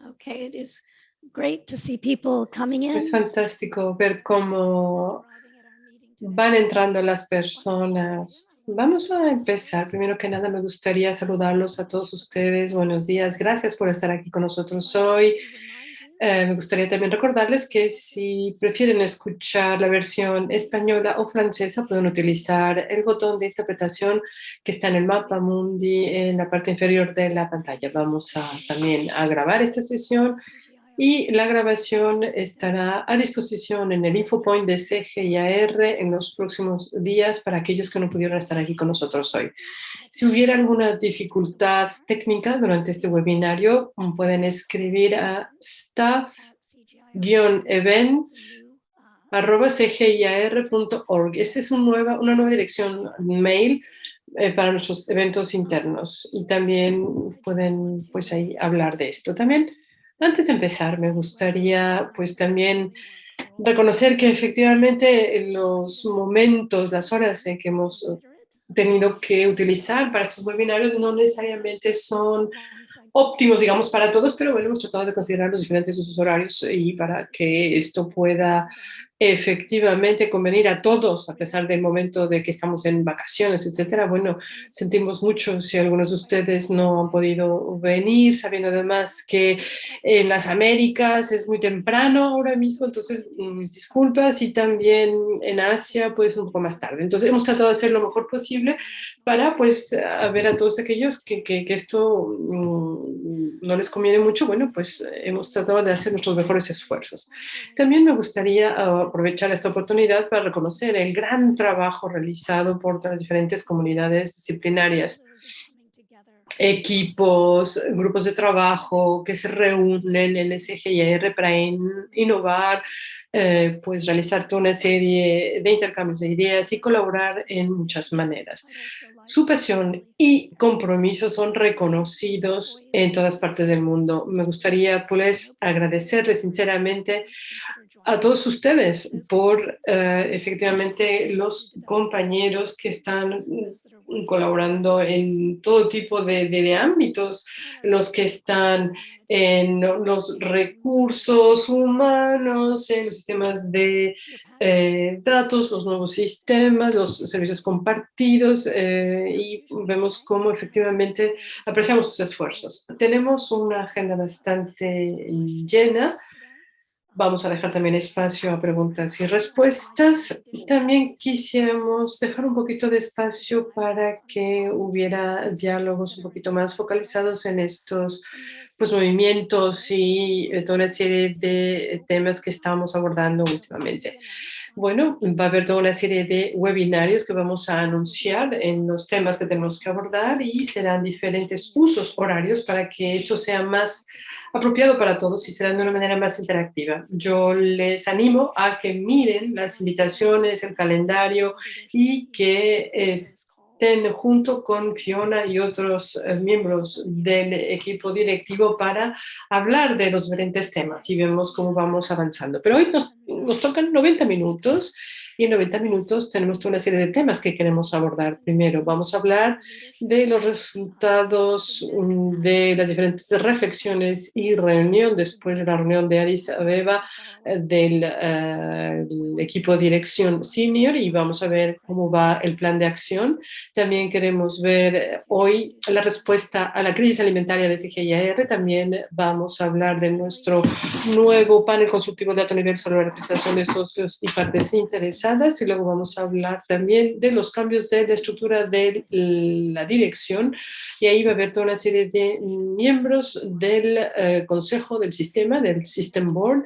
Okay, it is great to see people coming in. Es fantástico ver cómo van entrando las personas. Vamos a empezar. Primero que nada, me gustaría saludarlos a todos ustedes. Buenos días. Gracias por estar aquí con nosotros hoy. Me gustaría también recordarles que si prefieren escuchar la versión española o francesa, pueden utilizar el botón de interpretación que está en el mapa mundi en la parte inferior de la pantalla. Vamos también a grabar esta sesión y la grabación estará a disposición en el infopoint de CGIAR en los próximos días para aquellos que no pudieron estar aquí con nosotros hoy. Si hubiera alguna dificultad técnica durante este webinario, pueden escribir a staff-events@cgiar.org. Esta es una nueva dirección mail para nuestros eventos internos y también pueden pues ahí hablar de esto. También antes de empezar me gustaría pues también reconocer que efectivamente los momentos, las horas en que hemos tenido que utilizar para estos webinarios no necesariamente son óptimos, digamos, para todos, pero bueno, hemos tratado de considerar los diferentes usos horarios y para que esto pueda efectivamente convenir a todos, a pesar del momento de que estamos en vacaciones, etcétera. Bueno, sentimos mucho si algunos de ustedes no han podido venir, sabiendo además que en las Américas es muy temprano ahora mismo, entonces mis disculpas, y también en Asia pues un poco más tarde. Entonces hemos tratado de hacer lo mejor posible para pues a ver a todos aquellos que esto no les conviene mucho. Bueno, pues hemos tratado de hacer nuestros mejores esfuerzos. También me gustaría aprovechar esta oportunidad para reconocer el gran trabajo realizado por las diferentes comunidades disciplinarias, equipos, grupos de trabajo que se reúnen en SGIR para innovar, pues realizar toda una serie de intercambios de ideas y colaborar en muchas maneras. Su pasión y compromiso son reconocidos en todas partes del mundo. Me gustaría pues agradecerles sinceramente a todos ustedes por efectivamente los compañeros que están colaborando en todo tipo de ámbitos, los que están en los recursos humanos, en los sistemas de datos, los nuevos sistemas, los servicios compartidos, y vemos cómo efectivamente apreciamos sus esfuerzos. Tenemos una agenda bastante llena. Vamos a dejar también espacio a preguntas y respuestas. También quisiéramos dejar un poquito de espacio para que hubiera diálogos un poquito más focalizados en estos pues, movimientos y toda una serie de temas que estamos abordando últimamente. Bueno, va a haber toda una serie de webinarios que vamos a anunciar en los temas que tenemos que abordar y serán diferentes usos horarios para que esto sea más apropiado para todos y será de una manera más interactiva. Yo les animo a que miren las invitaciones, el calendario y que estén junto con Fiona y otros miembros del equipo directivo para hablar de los diferentes temas y vemos cómo vamos avanzando. Pero hoy nos tocan 90 minutos y en 90 minutos tenemos toda una serie de temas que queremos abordar. Primero, vamos a hablar de los resultados de las diferentes reflexiones y reunión después de la reunión de Addis Abeba del equipo de dirección senior y vamos a ver cómo va el plan de acción. También queremos ver hoy la respuesta a la crisis alimentaria de CGIAR. También vamos a hablar de nuestro nuevo panel consultivo de alto nivel sobre la representación de socios y partes interesadas y luego vamos a hablar también de los cambios de la estructura de la dirección y ahí va a haber toda una serie de miembros del consejo del sistema, del System Board.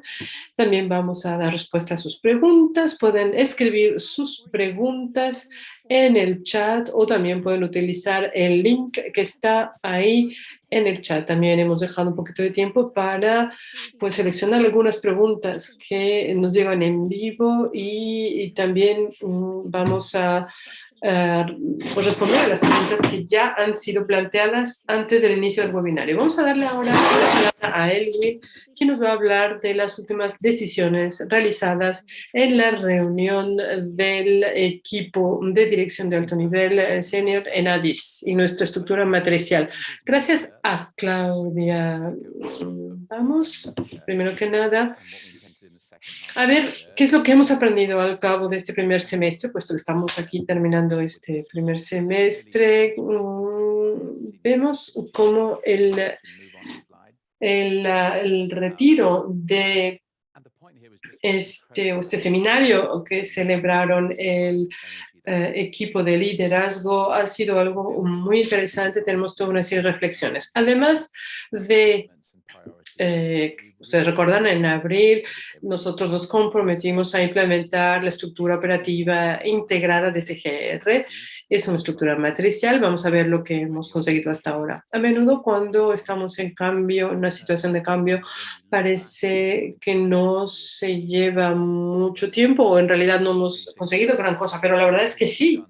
También vamos a dar respuesta a sus preguntas. Pueden escribir sus preguntas en el chat o también pueden utilizar el link que está ahí en el chat. También hemos dejado un poquito de tiempo para pues, seleccionar algunas preguntas que nos llevan en vivo y también vamos a pues responder a las preguntas que ya han sido planteadas antes del inicio del webinario. Vamos a darle ahora la palabra a Elwin, quien nos va a hablar de las últimas decisiones realizadas en la reunión del equipo de dirección de alto nivel senior en ADIS y nuestra estructura matricial. Gracias a Claudia. Vamos, primero que nada, a ver, ¿qué es lo que hemos aprendido al cabo de este primer semestre? Puesto que estamos aquí terminando este primer semestre, vemos cómo el retiro de este seminario que celebraron el equipo de liderazgo ha sido algo muy interesante. Tenemos toda una serie de reflexiones. Además de ustedes recuerdan, en abril nosotros nos comprometimos a implementar la estructura operativa integrada de CGR. Es una estructura matricial. Vamos a ver lo que hemos conseguido hasta ahora. A menudo cuando estamos en cambio, en una situación de cambio, parece que no se lleva mucho tiempo o en realidad no hemos conseguido gran cosa, pero la verdad es que sí.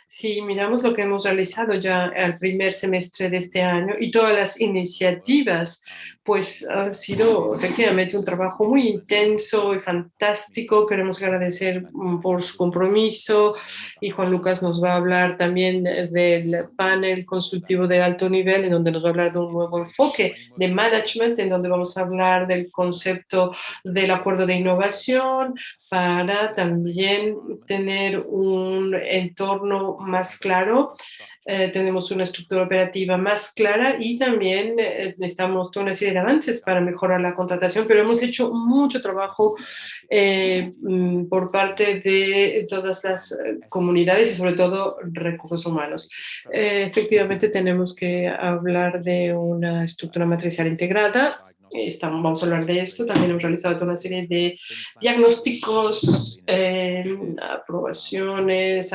Si miramos lo que hemos realizado ya al primer semestre de este año y todas las iniciativas, pues ha sido efectivamente un trabajo muy intenso y fantástico. Queremos agradecer por su compromiso y Juan Lucas nos va a hablar también del panel consultivo de alto nivel, en donde nos va a hablar de un nuevo enfoque de management, en donde vamos a hablar del concepto del acuerdo de innovación, para también tener un entorno más claro. Tenemos una estructura operativa más clara y también necesitamos toda una serie de avances para mejorar la contratación, pero hemos hecho mucho trabajo por parte de todas las comunidades y sobre todo recursos humanos. Efectivamente tenemos que hablar de una estructura matricial integrada. Vamos a hablar de esto. También hemos realizado toda una serie de diagnósticos, aprobaciones,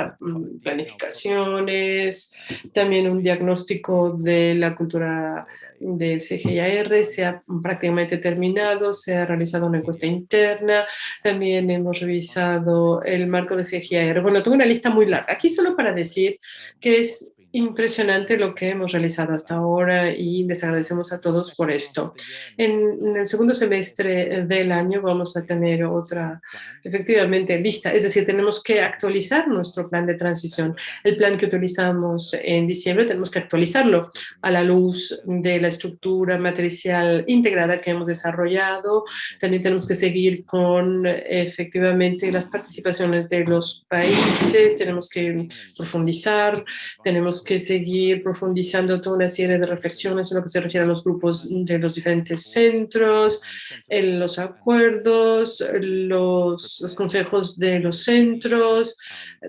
planificaciones, también un diagnóstico de la cultura del CGIAR. Se ha prácticamente terminado, se ha realizado una encuesta interna, también hemos revisado el marco de CGIAR. Bueno, tengo una lista muy larga. Aquí solo para decir que es impresionante lo que hemos realizado hasta ahora y les agradecemos a todos por esto. En el segundo semestre del año vamos a tener otra, efectivamente, lista, es decir, tenemos que actualizar nuestro plan de transición. El plan que utilizamos en diciembre tenemos que actualizarlo a la luz de la estructura matricial integrada que hemos desarrollado. También tenemos que seguir con, efectivamente, las participaciones de los países, tenemos que profundizar, tenemos que seguir profundizando toda una serie de reflexiones en lo que se refiere a los grupos de los diferentes centros, en los acuerdos, los consejos de los centros.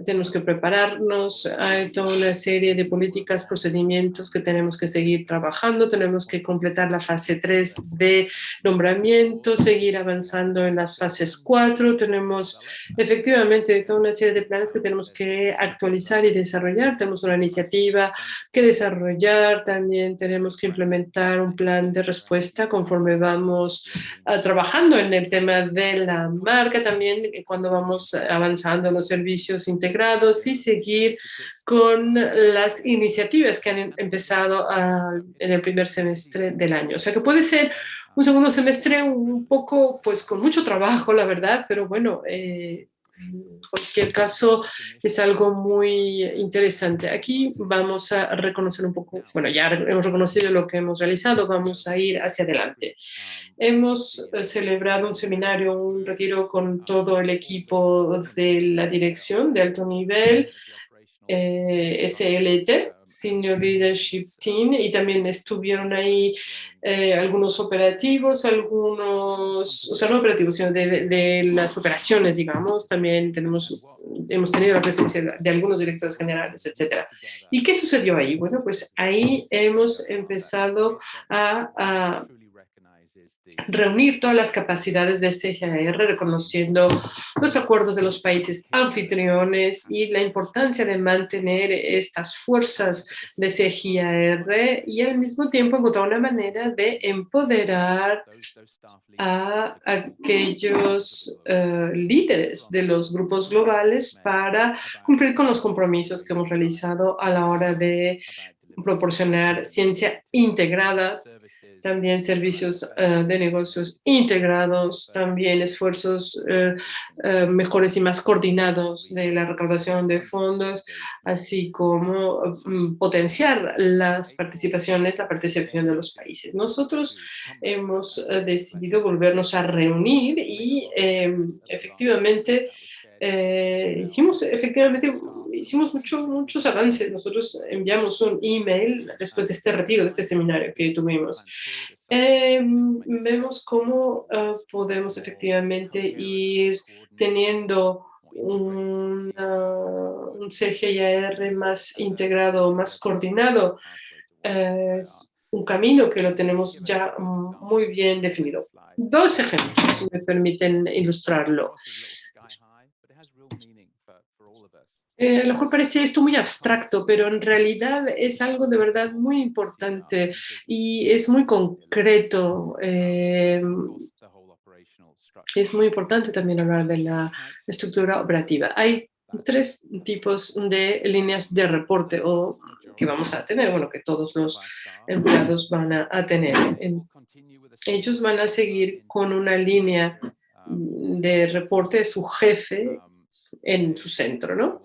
Tenemos que prepararnos. Hay toda una serie de políticas, procedimientos que tenemos que seguir trabajando. Tenemos que completar la fase 3 de nombramiento, seguir avanzando en las fases 4. Tenemos efectivamente toda una serie de planes que tenemos que actualizar y desarrollar. Tenemos una iniciativa que desarrollar. También tenemos que implementar un plan de respuesta conforme vamos trabajando en el tema de la marca. También cuando vamos avanzando en los servicios integrados y seguir con las iniciativas que han empezado en el primer semestre del año. O sea que puede ser un segundo semestre un poco, pues con mucho trabajo, la verdad, pero bueno, en cualquier caso es algo muy interesante. Aquí vamos a reconocer un poco, bueno, ya hemos reconocido lo que hemos realizado, vamos a ir hacia adelante. Hemos celebrado un seminario, un retiro con todo el equipo de la dirección de alto nivel, SLT, Senior Leadership Team, y también estuvieron ahí algunos operativos, o sea, no operativos, sino de las operaciones, digamos. También hemos tenido la presencia de algunos directores generales, etcétera. ¿Y qué sucedió ahí? Bueno, pues ahí hemos empezado a reunir todas las capacidades de CGIAR, reconociendo los acuerdos de los países anfitriones y la importancia de mantener estas fuerzas de CGIAR y al mismo tiempo encontrar una manera de empoderar a aquellos líderes de los grupos globales para cumplir con los compromisos que hemos realizado a la hora de proporcionar ciencia integrada, también servicios de negocios integrados, también esfuerzos mejores y más coordinados de la recaudación de fondos, así como potenciar las participaciones, la participación de los países. Nosotros hemos decidido volvernos a reunir y efectivamente hicimos muchos avances. Nosotros enviamos un email después de este retiro, de este seminario que tuvimos. Vemos cómo podemos efectivamente ir teniendo un CGIAR más integrado, más coordinado. Es un camino que lo tenemos ya muy bien definido. Dos ejemplos, si me permiten ilustrarlo. A lo mejor parece esto muy abstracto, pero en realidad es algo de verdad muy importante y es muy concreto. Es muy importante también hablar de la estructura operativa. Hay tres tipos de líneas de reporte o que vamos a tener, bueno, que todos los empleados van a tener. Ellos van a seguir con una línea de reporte de su jefe en su centro, ¿no?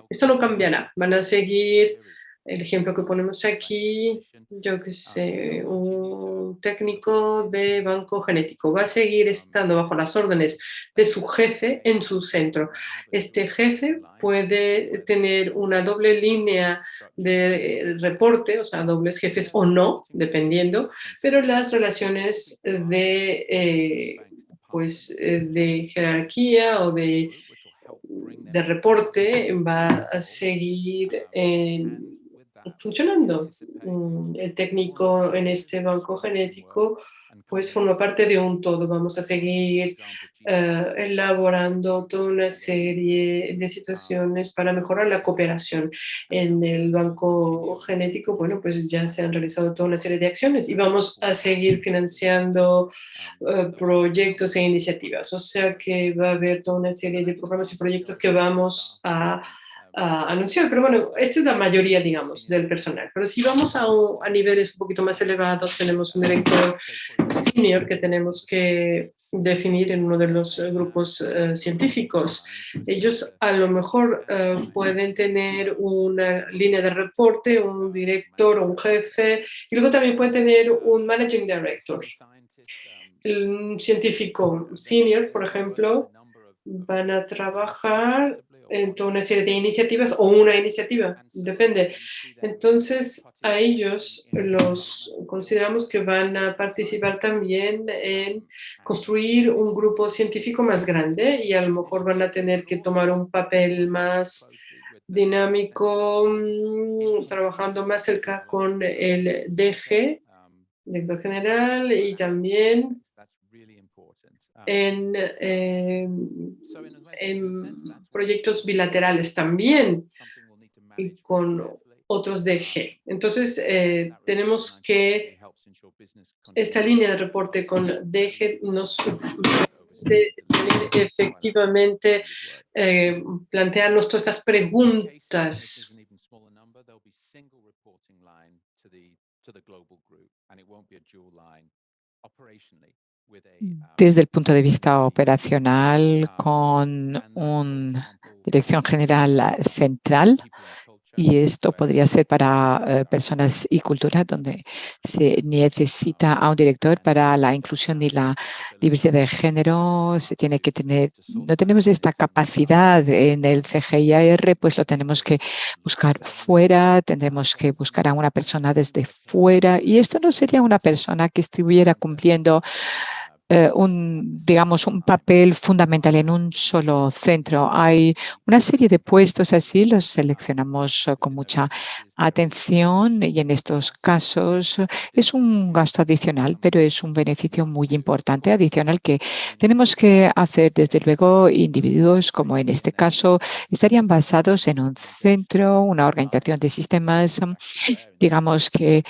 Esto no cambiará. Van a seguir el ejemplo que ponemos aquí, yo que sé, un técnico de banco genético va a seguir estando bajo las órdenes de su jefe en su centro. Este jefe puede tener una doble línea de reporte, o sea, dobles jefes o no, dependiendo, pero las relaciones de jerarquía o de reporte va a seguir funcionando. El técnico en este banco genético pues forma parte de un todo. Vamos a seguir elaborando toda una serie de situaciones para mejorar la cooperación. En el banco genético, bueno, pues ya se han realizado toda una serie de acciones y vamos a seguir financiando proyectos e iniciativas. O sea que va a haber toda una serie de programas y proyectos que vamos a anunciar, pero bueno, esta es la mayoría, digamos, del personal. Pero si vamos a niveles un poquito más elevados, tenemos un director senior que tenemos que definir en uno de los grupos científicos. Ellos a lo mejor pueden tener una línea de reporte, un director o un jefe, y luego también pueden tener un managing director. El científico senior, por ejemplo, van a trabajar en toda una serie de iniciativas o una iniciativa, depende. Entonces, a ellos los consideramos que van a participar también en construir un grupo científico más grande y a lo mejor van a tener que tomar un papel más dinámico, trabajando más cerca con el DG, director general, y también en proyectos bilaterales también y con otros DG. Entonces, tenemos que esta línea de reporte con DG nos permite efectivamente plantearnos todas estas preguntas. Desde el punto de vista operacional, con una dirección general central, y esto podría ser para personas y cultura, donde se necesita a un director para la inclusión y la diversidad de género. Se tiene que tener, no tenemos esta capacidad en el CGIAR, pues lo tenemos que buscar fuera, tendremos que buscar a una persona desde fuera, y esto no sería una persona que estuviera cumpliendo digamos, un papel fundamental en un solo centro. Hay una serie de puestos así, los seleccionamos con mucha atención y en estos casos es un gasto adicional, pero es un beneficio muy importante adicional que tenemos que hacer. Desde luego, individuos como en este caso estarían basados en un centro, una organización de sistemas, digamos que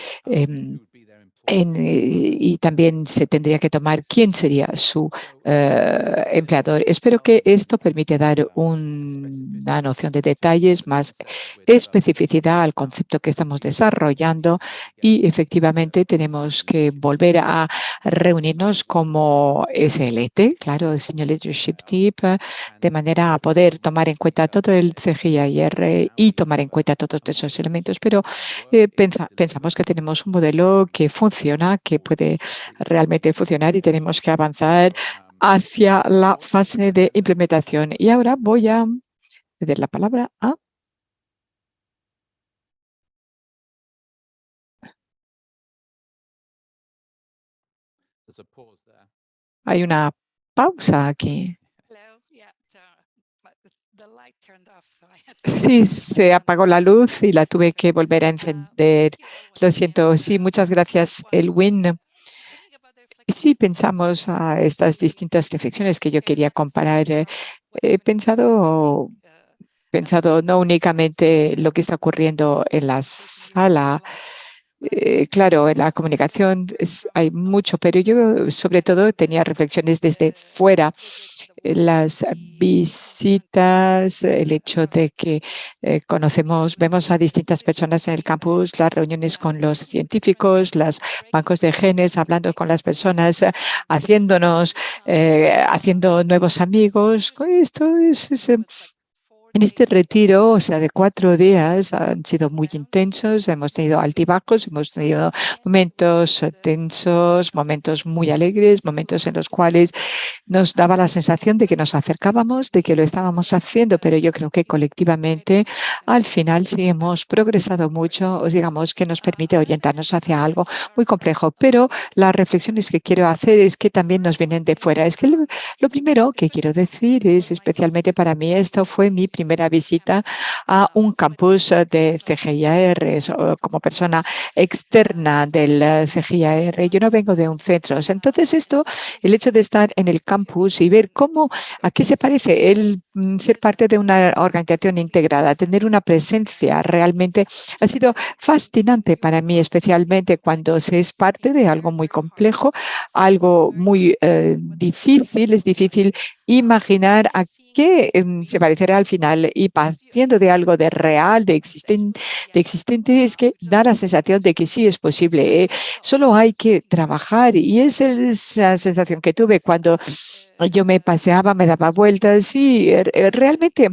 y también se tendría que tomar quién sería su empleador. Espero que esto permite dar una noción de detalles, más especificidad al concepto que estamos desarrollando y efectivamente tenemos que volver a reunirnos como SLT, claro, Senior Leadership Team, de manera a poder tomar en cuenta todo el CGIAR y tomar en cuenta todos esos elementos, pero pensamos que tenemos un modelo que funciona, que puede realmente funcionar y tenemos que avanzar hacia la fase de implementación. Y ahora voy a ceder la palabra a... Hay una pausa aquí. Sí, se apagó la luz y la tuve que volver a encender. Lo siento. Sí, muchas gracias, Elwin. Y sí, pensamos a estas distintas reflexiones que yo quería comparar. He pensado no únicamente lo que está ocurriendo en la sala. Claro, en la comunicación hay mucho, pero yo sobre todo tenía reflexiones desde fuera. Las visitas, el hecho de que vemos a distintas personas en el campus, las reuniones con los científicos, los bancos de genes, hablando con las personas, haciendo nuevos amigos. Esto en este retiro, o sea, de 4 días, han sido muy intensos, hemos tenido altibajos, hemos tenido momentos tensos, momentos muy alegres, momentos en los cuales nos daba la sensación de que nos acercábamos, de que lo estábamos haciendo, pero yo creo que colectivamente al final sí hemos progresado mucho, digamos que nos permite orientarnos hacia algo muy complejo, pero las reflexiones que quiero hacer es que también nos vienen de fuera. Es que lo primero que quiero decir es, especialmente para mí, esto fue mi primera visita a un campus de CGIAR como persona externa del CGIAR. Yo no vengo de un centro. Entonces, el hecho de estar en el campus y ver a qué se parece el ser parte de una organización integrada, tener una presencia realmente ha sido fascinante para mí, especialmente cuando se es parte de algo muy complejo, algo muy difícil. Es difícil imaginar a qué se parecerá al final, y partiendo de algo de real, de existente, es que da la sensación de que sí es posible. Solo hay que trabajar y es esa sensación que tuve cuando yo me paseaba, me daba vueltas y realmente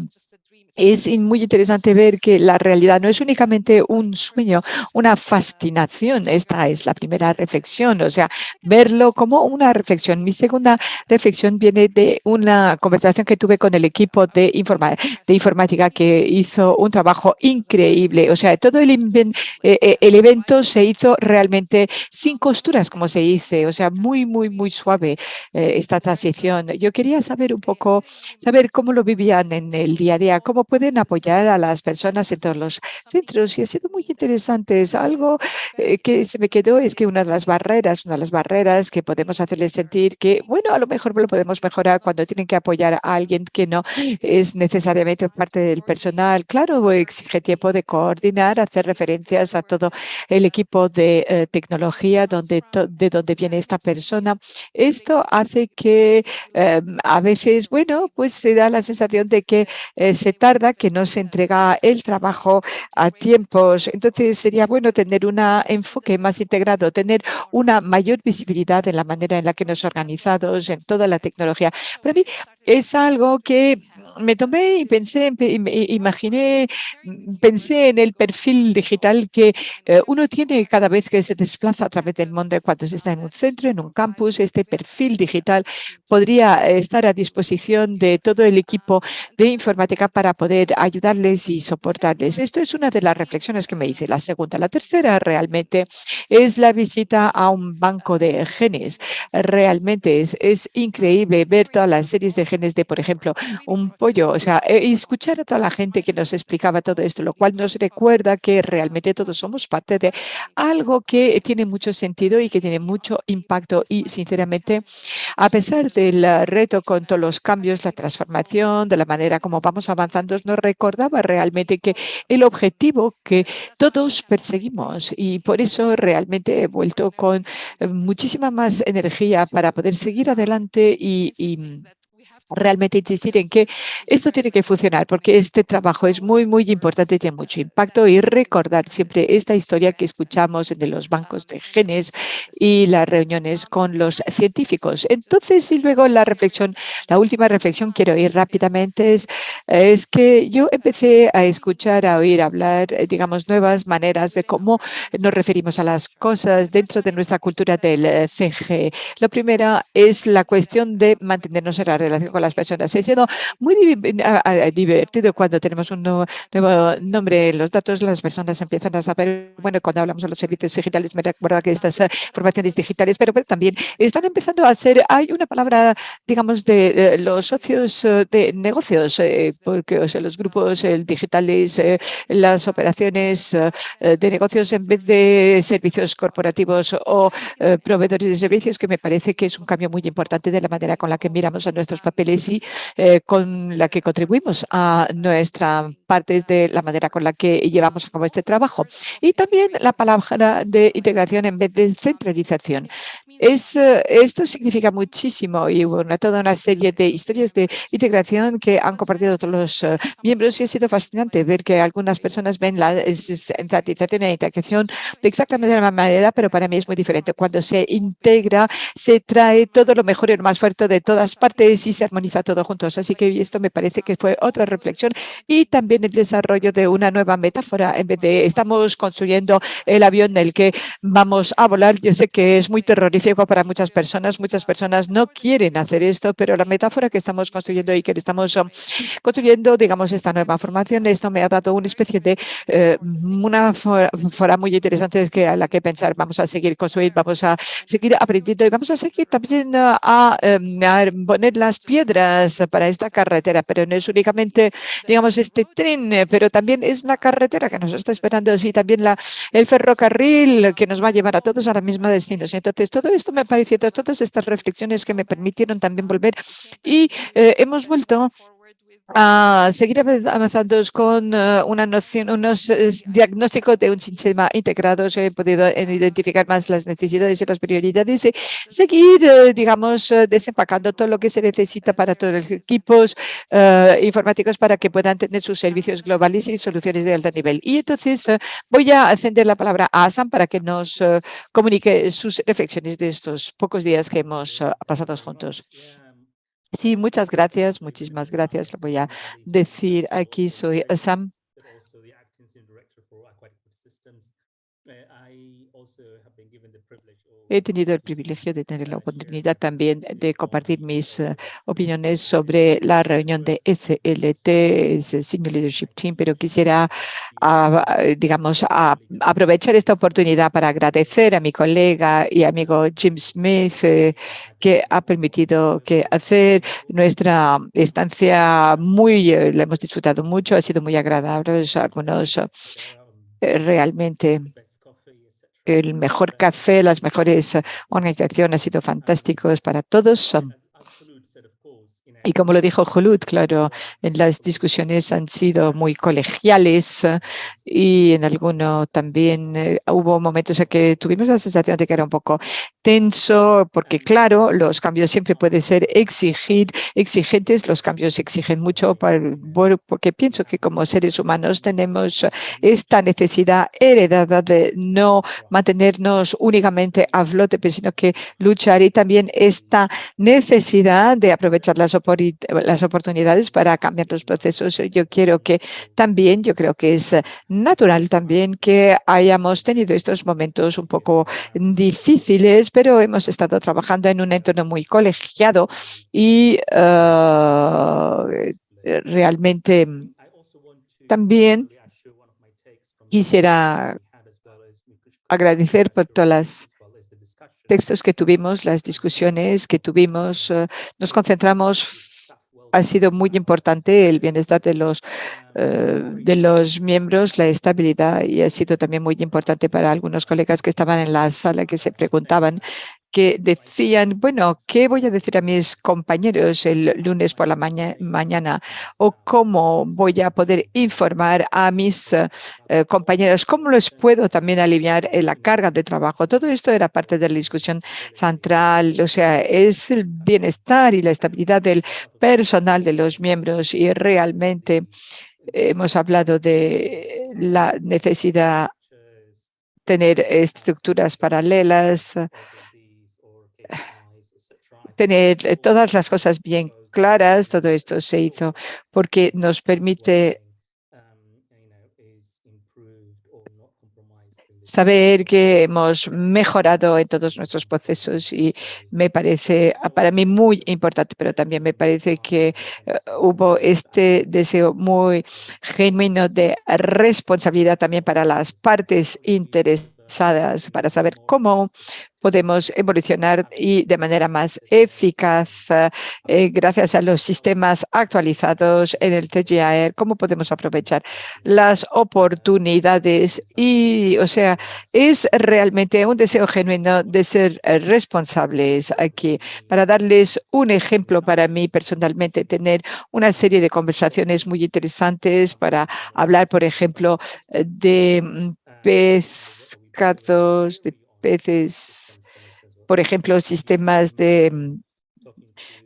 es muy interesante ver que la realidad no es únicamente un sueño, una fascinación. Esta es la primera reflexión, o sea, verlo como una reflexión. Mi segunda reflexión viene de una conversación que tuve con el equipo de informática que hizo un trabajo increíble. O sea, todo el evento se hizo realmente sin costuras, como se dice, o sea, muy, muy, muy suave esta transición. Yo quería saber saber cómo lo vivían en el día a día, cómo pueden apoyar a las personas en todos los centros. Y ha sido muy interesante. Es algo que se me quedó, es que una de las barreras que podemos hacerles sentir que, bueno, a lo mejor lo podemos mejorar cuando tienen que apoyar a alguien que no es necesariamente parte del personal. Claro, exige tiempo de coordinar, hacer referencias a todo el equipo de tecnología de donde viene esta persona. Esto hace que a veces, bueno, pues se da la sensación de que se tarda, que no se entrega el trabajo a tiempos. Entonces, sería bueno tener un enfoque más integrado, tener una mayor visibilidad en la manera en la que nos organizamos, en toda la tecnología. Para mí es algo que me tomé y pensé en el perfil digital que uno tiene cada vez que se desplaza a través del mundo. Cuando se está en un centro, en un campus, este perfil digital podría estar a disposición de todo el equipo de informática para poder poder ayudarles y soportarles. Esto es una de las reflexiones que me hice. La segunda. La tercera realmente es la visita a un banco de genes. Realmente es increíble ver todas las series de genes de, por ejemplo, un pollo, o sea, escuchar a toda la gente que nos explicaba todo esto, lo cual nos recuerda que realmente todos somos parte de algo que tiene mucho sentido y que tiene mucho impacto. Y sinceramente, a pesar del reto con todos los cambios, la transformación, de la manera como vamos avanzando, nos recordaba realmente que el objetivo que todos perseguimos, y por eso realmente he vuelto con muchísima más energía para poder seguir adelante y realmente insistir en que esto tiene que funcionar porque este trabajo es muy, muy importante y tiene mucho impacto, y recordar siempre esta historia que escuchamos de los bancos de genes y las reuniones con los científicos. Entonces, y luego la reflexión, la última reflexión quiero ir rápidamente, es que yo empecé a escuchar, a oír hablar, digamos, nuevas maneras de cómo nos referimos a las cosas dentro de nuestra cultura del CG. Lo primero es la cuestión de mantenernos en la relación con las personas. Ha sido muy divertido cuando tenemos un nuevo nombre en los datos, las personas empiezan a saber, bueno, cuando hablamos de los servicios digitales, me recuerda que estas formaciones digitales, pero también están empezando a hacer, hay una palabra, digamos, de los socios de negocios, porque o sea, los grupos digitales, las operaciones de negocios en vez de servicios corporativos o proveedores de servicios, que me parece que es un cambio muy importante de la manera con la que miramos a nuestros papeles y con la que contribuimos a nuestra parte de la manera con la que llevamos a cabo este trabajo. Y también la palabra de integración en vez de centralización. Esto significa muchísimo, y toda una serie de historias de integración que han compartido todos los miembros, y ha sido fascinante ver que algunas personas ven la centralización e integración de exactamente la misma manera, pero para mí es muy diferente. Cuando se integra, se trae todo lo mejor y lo más fuerte de todas partes y se armoniza todo juntos. Así que esto me parece que fue otra reflexión, y también el desarrollo de una nueva metáfora. En vez de estamos construyendo el avión en el que vamos a volar, yo sé que es muy terrorífico para muchas personas no quieren hacer esto, pero la metáfora que estamos construyendo y que estamos construyendo, digamos, esta nueva formación, esto me ha dado una especie de una fora muy interesante que a la que pensar. Vamos a seguir construir, vamos a seguir aprendiendo y vamos a seguir también a poner las piedras para esta carretera, pero no es únicamente, digamos, este tren, pero también es la carretera que nos está esperando, sí, también el ferrocarril que nos va a llevar a todos a la misma destino. Entonces, todo esto me pareció, todas estas reflexiones que me permitieron también volver, y hemos vuelto a seguir avanzando con una noción, unos diagnósticos de un sistema integrado. He podido identificar más las necesidades y las prioridades y seguir, digamos, desempacando todo lo que se necesita para todos los equipos informáticos para que puedan tener sus servicios globales y soluciones de alto nivel. Y entonces voy a ascender la palabra a Sam para que nos comunique sus reflexiones de estos pocos días que hemos pasado juntos. Sí, muchas gracias, muchísimas gracias. Lo voy a decir aquí, soy Sam. He tenido el privilegio de tener la oportunidad también de compartir mis opiniones sobre la reunión de SLT, Senior Leadership Team, pero quisiera, digamos, aprovechar esta oportunidad para agradecer a mi colega y amigo Jim Smith, que ha permitido que hacer nuestra estancia la hemos disfrutado mucho, ha sido muy agradable. Algunos realmente el mejor café, las mejores organizaciones, han sido fantásticos para todos. Y como lo dijo Khulud, claro, en las discusiones han sido muy colegiales y en alguno también hubo momentos en que tuvimos la sensación de que era un poco tenso, porque claro, los cambios siempre pueden ser exigentes, los cambios exigen mucho, porque pienso que como seres humanos tenemos esta necesidad heredada de no mantenernos únicamente a flote, sino que luchar, y también esta necesidad de aprovechar las oportunidades para cambiar los procesos. Yo creo que es natural también que hayamos tenido estos momentos un poco difíciles, pero hemos estado trabajando en un entorno muy colegiado y realmente También quisiera agradecer por todas las textos que tuvimos, las discusiones que tuvimos. Nos concentramos, ha sido muy importante el bienestar de los miembros, la estabilidad, y ha sido también muy importante para algunos colegas que estaban en la sala que se preguntaban, que decían, bueno, ¿qué voy a decir a mis compañeros el lunes por la mañana? ¿O cómo voy a poder informar a mis compañeros? ¿Cómo les puedo también aliviar la carga de trabajo? Todo esto era parte de la discusión central, o sea, es el bienestar y la estabilidad del personal de los miembros, y realmente hemos hablado de la necesidad de tener estructuras paralelas, tener todas las cosas bien claras. Todo esto se hizo porque nos permite saber que hemos mejorado en todos nuestros procesos, y me parece para mí muy importante, pero también me parece que hubo este deseo muy genuino de responsabilidad también para las partes interesadas, para saber cómo podemos evolucionar y de manera más eficaz gracias a los sistemas actualizados en el CGIAR, cómo podemos aprovechar las oportunidades. Y, o sea, es realmente un deseo genuino de ser responsables aquí. Para darles un ejemplo, para mí personalmente, tener una serie de conversaciones muy interesantes para hablar, por ejemplo, de pescados, de peces, por ejemplo, sistemas de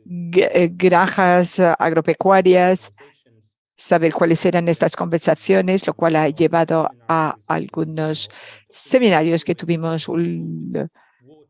granjas agropecuarias, saber cuáles eran estas conversaciones, lo cual ha llevado a algunos seminarios que tuvimos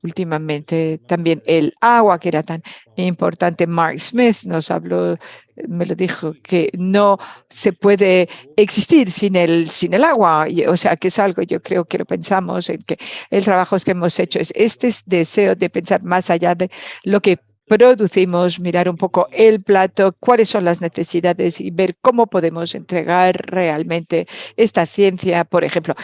últimamente. También el agua, que era tan importante. Mark Smith nos habló, me lo dijo, que no se puede existir sin el agua. O sea, que es algo, yo creo que lo pensamos, en que el trabajo que hemos hecho es este deseo de pensar más allá de lo que producimos, mirar un poco el plato, cuáles son las necesidades y ver cómo podemos entregar realmente esta ciencia, por ejemplo,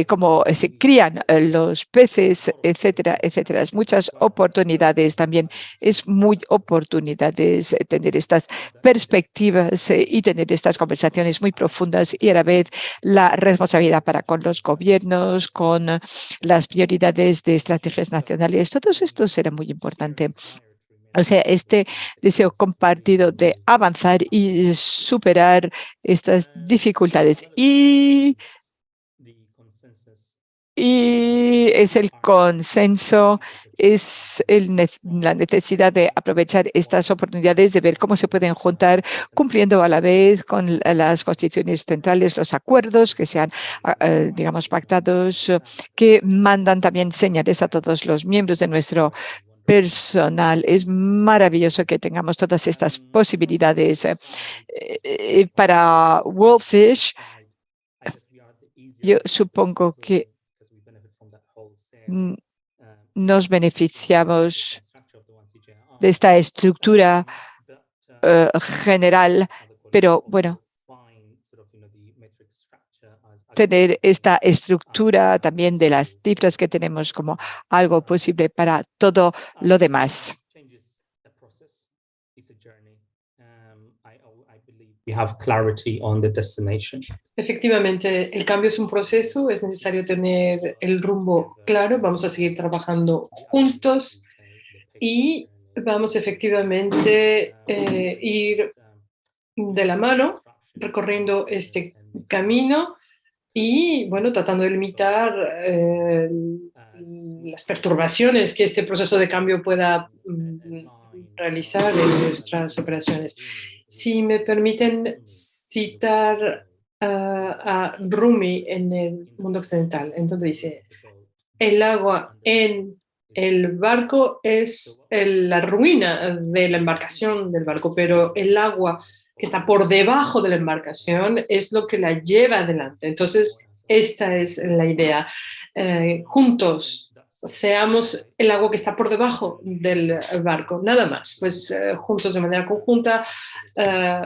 cómo se crían los peces, etcétera, etcétera. Es muchas oportunidades también, es muy oportunidades tener estas perspectivas y tener estas conversaciones muy profundas, y a la vez la responsabilidad para con los gobiernos, con las prioridades de estrategias nacionales. Todo esto será muy importante. O sea, este deseo compartido de avanzar y superar estas dificultades. Y es el consenso, es la necesidad de aprovechar estas oportunidades, de ver cómo se pueden juntar, cumpliendo a la vez con las constituciones centrales, los acuerdos que sean, digamos, pactados, que mandan también señales a todos los miembros de nuestro personal. Es maravilloso que tengamos todas estas posibilidades. Para WorldFish, yo supongo que nos beneficiamos de esta estructura general, pero bueno, tener esta estructura también de las cifras que tenemos como algo posible para todo lo demás. Efectivamente, el cambio es un proceso, es necesario tener el rumbo claro, vamos a seguir trabajando juntos y vamos efectivamente ir de la mano recorriendo este camino y, bueno, tratando de limitar las perturbaciones que este proceso de cambio pueda realizar en nuestras operaciones. Si me permiten citar a Rumi en el mundo occidental, entonces dice, el agua en el barco es la ruina de la embarcación del barco, pero el agua que está por debajo de la embarcación es lo que la lleva adelante. Entonces, esta es la idea. Juntos seamos el agua que está por debajo del barco, nada más. Pues juntos de manera conjunta,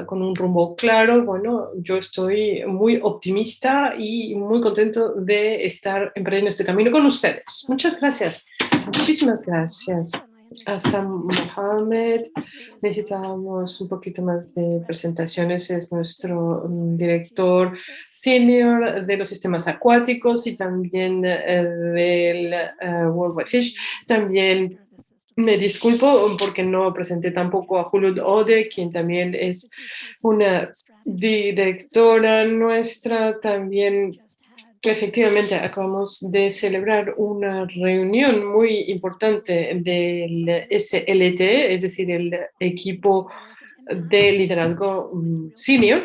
con un rumbo claro, bueno, yo estoy muy optimista y muy contento de estar emprendiendo este camino con ustedes. Muchas gracias. Muchísimas gracias. Hassan Mohamed, necesitamos un poquito más de presentaciones, es nuestro director senior de los sistemas acuáticos y también del World Wide Fish. También me disculpo porque no presenté tampoco a Julio Ode, quien también es una directora nuestra. También efectivamente acabamos de celebrar una reunión muy importante del SLT, es decir, el equipo de liderazgo senior,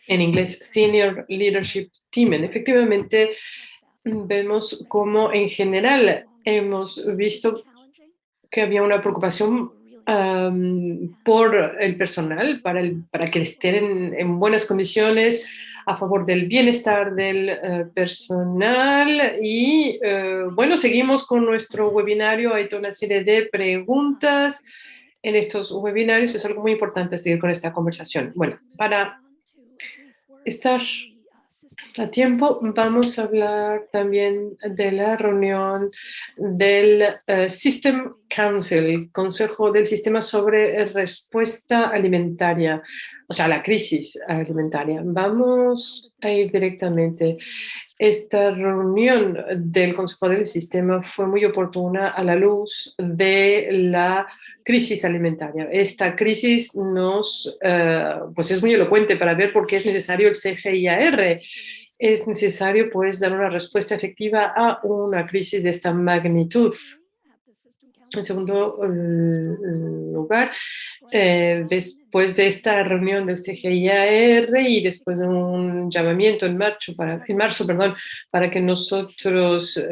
en inglés Senior Leadership Team. Efectivamente, vemos cómo en general hemos visto que había una preocupación por el personal, para que estén en buenas condiciones, a favor del bienestar del personal. Y bueno, seguimos con nuestro webinario. Hay toda una serie de preguntas en estos webinarios. Es algo muy importante seguir con esta conversación. Bueno, para estar a tiempo, vamos a hablar también de la reunión del System Council, Consejo del Sistema sobre Respuesta Alimentaria, o sea, la crisis alimentaria. Vamos a ir directamente. Esta reunión del Consejo del Sistema fue muy oportuna a la luz de la crisis alimentaria. Esta crisis pues es muy elocuente para ver por qué es necesario el CGIAR. Es necesario, pues, dar una respuesta efectiva a una crisis de esta magnitud. En segundo lugar, después de esta reunión del CGIAR y después de un llamamiento en marzo, para que nosotros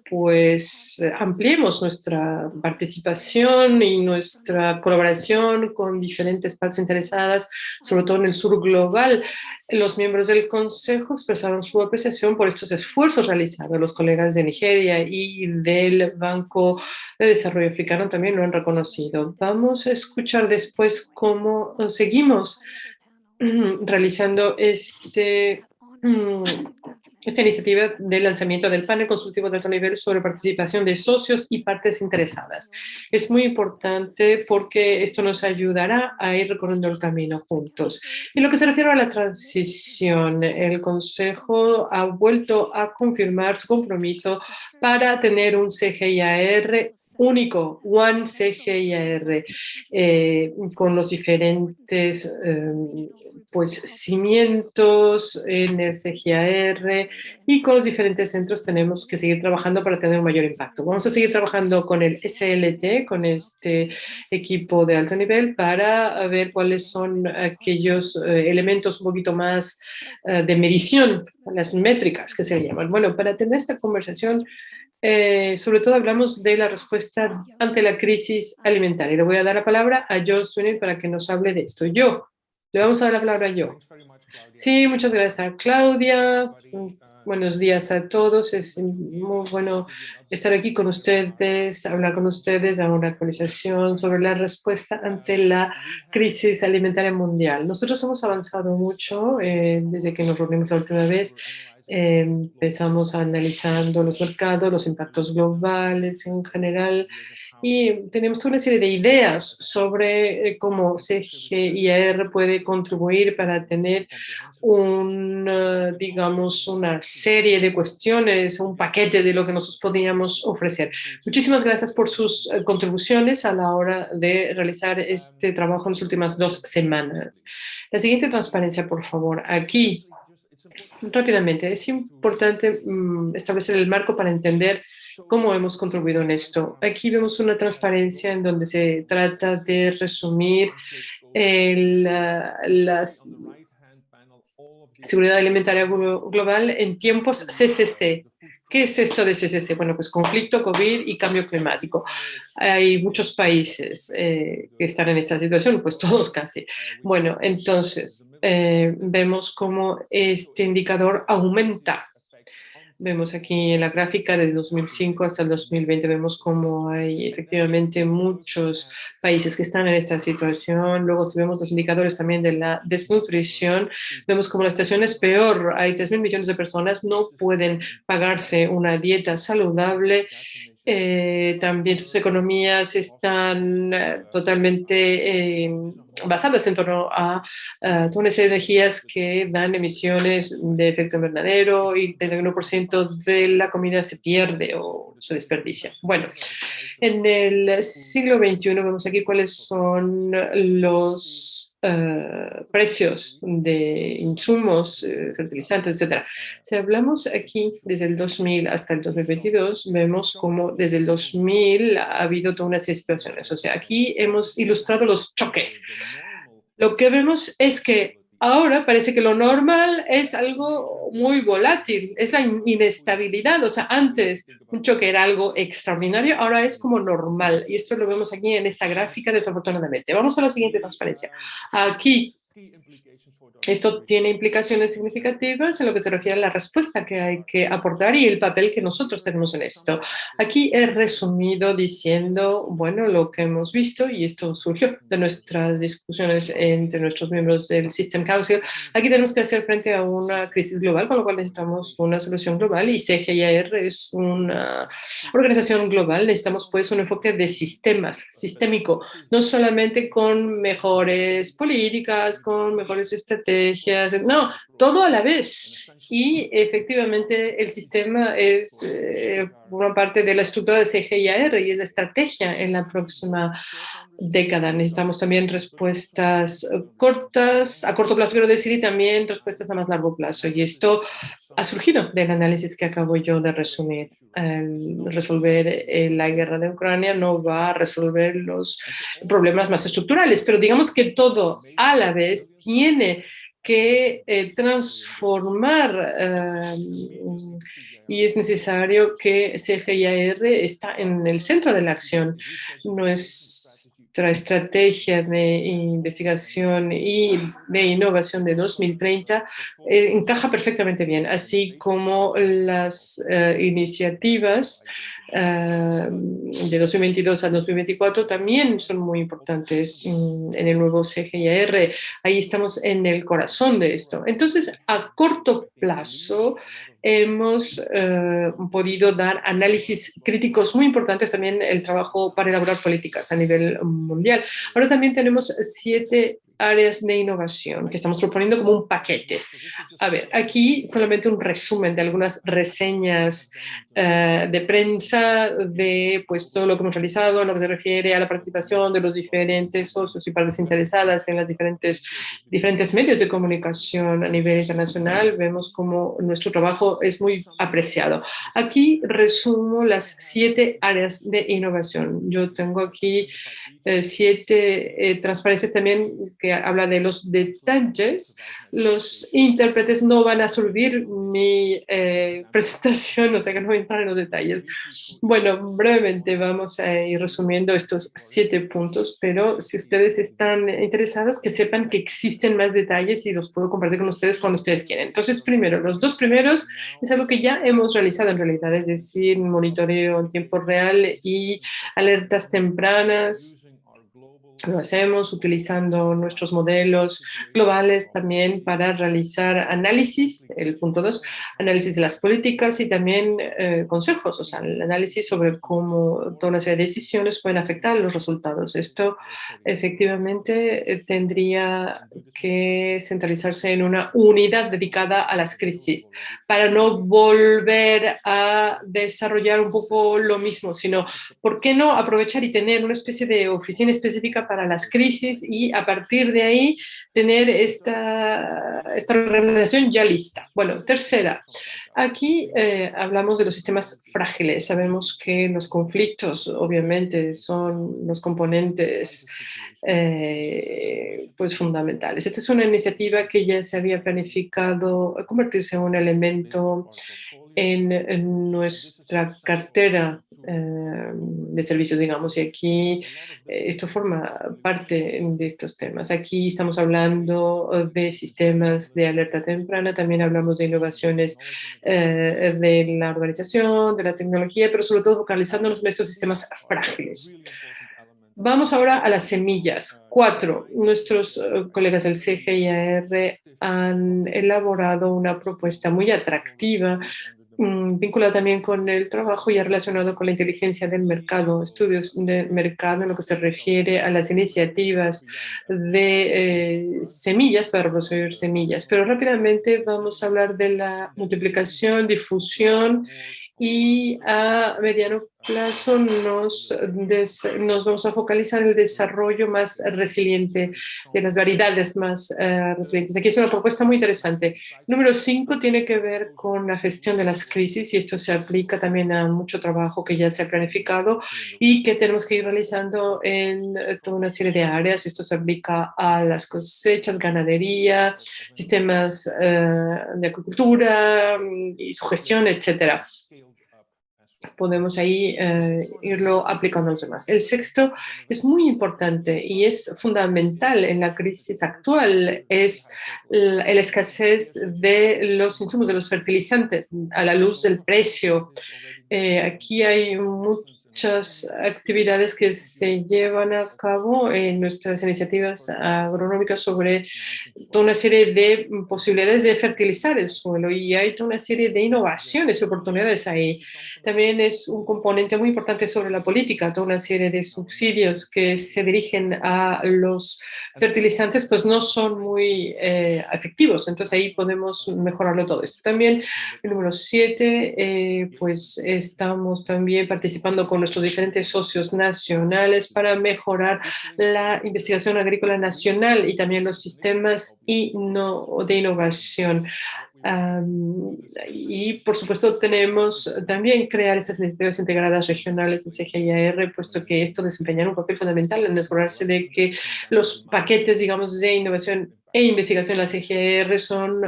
pues ampliemos nuestra participación y nuestra colaboración con diferentes partes interesadas, sobre todo en el sur global, los miembros del Consejo expresaron su apreciación por estos esfuerzos realizados. Los colegas de Nigeria y del Banco de Desarrollo Africano también lo han reconocido. Vamos a escuchar después cómo seguimos realizando esta iniciativa de lanzamiento del panel consultivo de alto nivel sobre participación de socios y partes interesadas. Es muy importante porque esto nos ayudará a ir recorriendo el camino juntos. En lo que se refiere a la transición, el Consejo ha vuelto a confirmar su compromiso para tener un CGIAR único, One CGIAR, con los diferentes pues, cimientos en el CGIAR, y con los diferentes centros tenemos que seguir trabajando para tener un mayor impacto. Vamos a seguir trabajando con el SLT, con este equipo de alto nivel, para ver cuáles son aquellos elementos un poquito más de medición, las métricas que se llaman. Bueno, para tener esta conversación, sobre todo hablamos de la respuesta ante la crisis alimentaria. Le voy a dar la palabra a Joe Sweeney para que nos hable de esto. Le vamos a dar la palabra a Joe. Sí, muchas gracias, Claudia. Buenos días a todos. Es muy bueno estar aquí con ustedes, hablar con ustedes, dar una actualización sobre la respuesta ante la crisis alimentaria mundial. Nosotros hemos avanzado mucho desde que nos reunimos la última vez. Empezamos analizando los mercados, los impactos globales en general, y tenemos toda una serie de ideas sobre cómo CGIAR puede contribuir para tener digamos, una serie de cuestiones, un paquete de lo que nosotros podríamos ofrecer. Muchísimas gracias por sus contribuciones a la hora de realizar este trabajo en las últimas 2 semanas. La siguiente transparencia, por favor. Aquí, rápidamente, es importante establecer el marco para entender cómo hemos contribuido en esto. Aquí vemos una transparencia en donde se trata de resumir la seguridad alimentaria global en tiempos CCC. ¿Qué es esto de CCC? Bueno, pues conflicto, COVID y cambio climático. Hay muchos países que están en esta situación, pues todos casi. Bueno, entonces vemos cómo este indicador aumenta Vemos aquí en la gráfica de 2005 hasta el 2020, vemos cómo hay efectivamente muchos países que están en esta situación. Luego, si vemos los indicadores también de la desnutrición, vemos como la situación es peor. Hay 3.000 millones de personas que no pueden pagarse una dieta saludable. También sus economías están totalmente basadas en torno a toda una serie de energías que dan emisiones de efecto invernadero y el 31% de la comida se pierde o se desperdicia. Bueno, en el siglo XXI vemos aquí cuáles son los precios de insumos, fertilizantes, etcétera. Si hablamos aquí desde el 2000 hasta el 2022, vemos cómo desde el 2000 ha habido toda una serie de situaciones. O sea, aquí hemos ilustrado los choques. Lo que vemos es que ahora parece que lo normal es algo muy volátil, es la inestabilidad. O sea, antes un choque era algo extraordinario, ahora es como normal. Y esto lo vemos aquí en esta gráfica, desafortunadamente. Vamos a la siguiente transparencia. Aquí esto tiene implicaciones significativas en lo que se refiere a la respuesta que hay que aportar y el papel que nosotros tenemos en esto. Aquí he resumido diciendo, bueno, lo que hemos visto, y esto surgió de nuestras discusiones entre nuestros miembros del System Council. Aquí tenemos que hacer frente a una crisis global, con lo cual necesitamos una solución global, y CGIAR es una organización global. Necesitamos pues un enfoque de sistemas, sistémico, no solamente con mejores políticas, con mejores estrategias, no, todo a la vez. Y efectivamente el sistema es una parte de la estructura de CGIAR y es la estrategia en la próxima década. Necesitamos también respuestas cortas, a corto plazo quiero decir, y también respuestas a más largo plazo. Y esto ha surgido del análisis que acabo yo de resumir. Resolver la guerra de Ucrania no va a resolver los problemas más estructurales, pero digamos que todo a la vez tiene que transformar y es necesario que CGIAR está en el centro de la acción. Nuestra estrategia de investigación y de innovación de 2030 encaja perfectamente bien, así como las iniciativas de 2022 a 2024 también son muy importantes en el nuevo CGIAR. Ahí estamos en el corazón de esto. Entonces, a corto plazo, hemos podido dar análisis críticos muy importantes, también el trabajo para elaborar políticas a nivel mundial. Ahora también tenemos 7 áreas de innovación que estamos proponiendo como un paquete. A ver, aquí solamente un resumen de algunas reseñas de prensa de pues, todo lo que hemos realizado en lo que se refiere a la participación de los diferentes socios y partes interesadas en las diferentes medios de comunicación a nivel internacional. Vemos cómo nuestro trabajo es muy apreciado. Aquí resumo las 7 áreas de innovación. Yo tengo aquí 7 transparencias también que habla de los detalles. Los intérpretes no van a subir mi presentación, o sea que no voy a entrar en los detalles. Bueno, brevemente vamos a ir resumiendo estos 7 puntos, pero si ustedes están interesados, que sepan que existen más detalles y los puedo compartir con ustedes cuando ustedes quieran. Entonces, primero, los 2 primeros es algo que ya hemos realizado en realidad, es decir, monitoreo en tiempo real y alertas tempranas. Lo hacemos utilizando nuestros modelos globales también para realizar análisis, el punto 2, análisis de las políticas y también consejos, o sea, el análisis sobre cómo toda una serie de decisiones pueden afectar los resultados. Esto efectivamente tendría que centralizarse en una unidad dedicada a las crisis para no volver a desarrollar un poco lo mismo, sino ¿por qué no aprovechar y tener una especie de oficina específica para las crisis y a partir de ahí tener esta organización ya lista? Bueno, tercera, aquí hablamos de los sistemas frágiles. Sabemos que los conflictos obviamente son los componentes pues fundamentales. Esta es una iniciativa que ya se había planificado convertirse en un elemento en nuestra cartera de servicios, digamos, y aquí esto forma parte de estos temas. Aquí estamos hablando de sistemas de alerta temprana, también hablamos de innovaciones de la organización, de la tecnología, pero sobre todo focalizándonos en estos sistemas frágiles. Vamos ahora a las semillas. 4. Nuestros colegas del CGIAR han elaborado una propuesta muy atractiva vinculada también con el trabajo ya relacionado con la inteligencia del mercado, estudios de mercado en lo que se refiere a las iniciativas de semillas para producir semillas. Pero rápidamente vamos a hablar de la multiplicación, difusión y a mediano plazo nos vamos a focalizar en el desarrollo más resiliente, de las variedades más resilientes. Aquí es una propuesta muy interesante. Número 5 tiene que ver con la gestión de las crisis y esto se aplica también a mucho trabajo que ya se ha planificado y que tenemos que ir realizando en toda una serie de áreas. Esto se aplica a las cosechas, ganadería, sistemas de agricultura y su gestión, etcétera. Podemos ahí irlo aplicando a los demás. El sexto es muy importante y es fundamental en la crisis actual, es la escasez de los insumos, de los fertilizantes, a la luz del precio. Aquí hay muchas actividades que se llevan a cabo en nuestras iniciativas agronómicas sobre toda una serie de posibilidades de fertilizar el suelo y hay toda una serie de innovaciones y oportunidades ahí. También es un componente muy importante sobre la política, toda una serie de subsidios que se dirigen a los fertilizantes, pues no son muy efectivos. Entonces ahí podemos mejorarlo todo esto. También el número 7, pues estamos también participando con nuestros diferentes socios nacionales para mejorar la investigación agrícola nacional y también los sistemas de innovación. Y por supuesto tenemos también crear estas iniciativas integradas regionales del CGIAR, puesto que esto desempeña un papel fundamental en asegurarse de que los paquetes, digamos, de innovación e investigación de la CGIAR son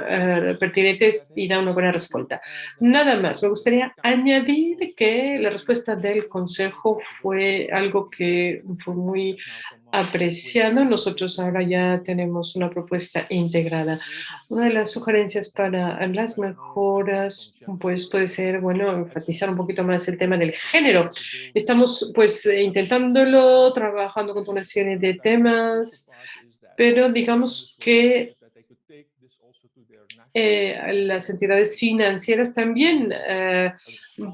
pertinentes y dan una buena respuesta. Nada más, me gustaría añadir que la respuesta del Consejo fue algo que fue muy apreciado. Nosotros ahora ya tenemos una propuesta integrada. Una de las sugerencias para las mejoras, pues puede ser, bueno, enfatizar un poquito más el tema del género. Estamos, pues, intentándolo, trabajando con una serie de temas, pero digamos que las entidades financieras también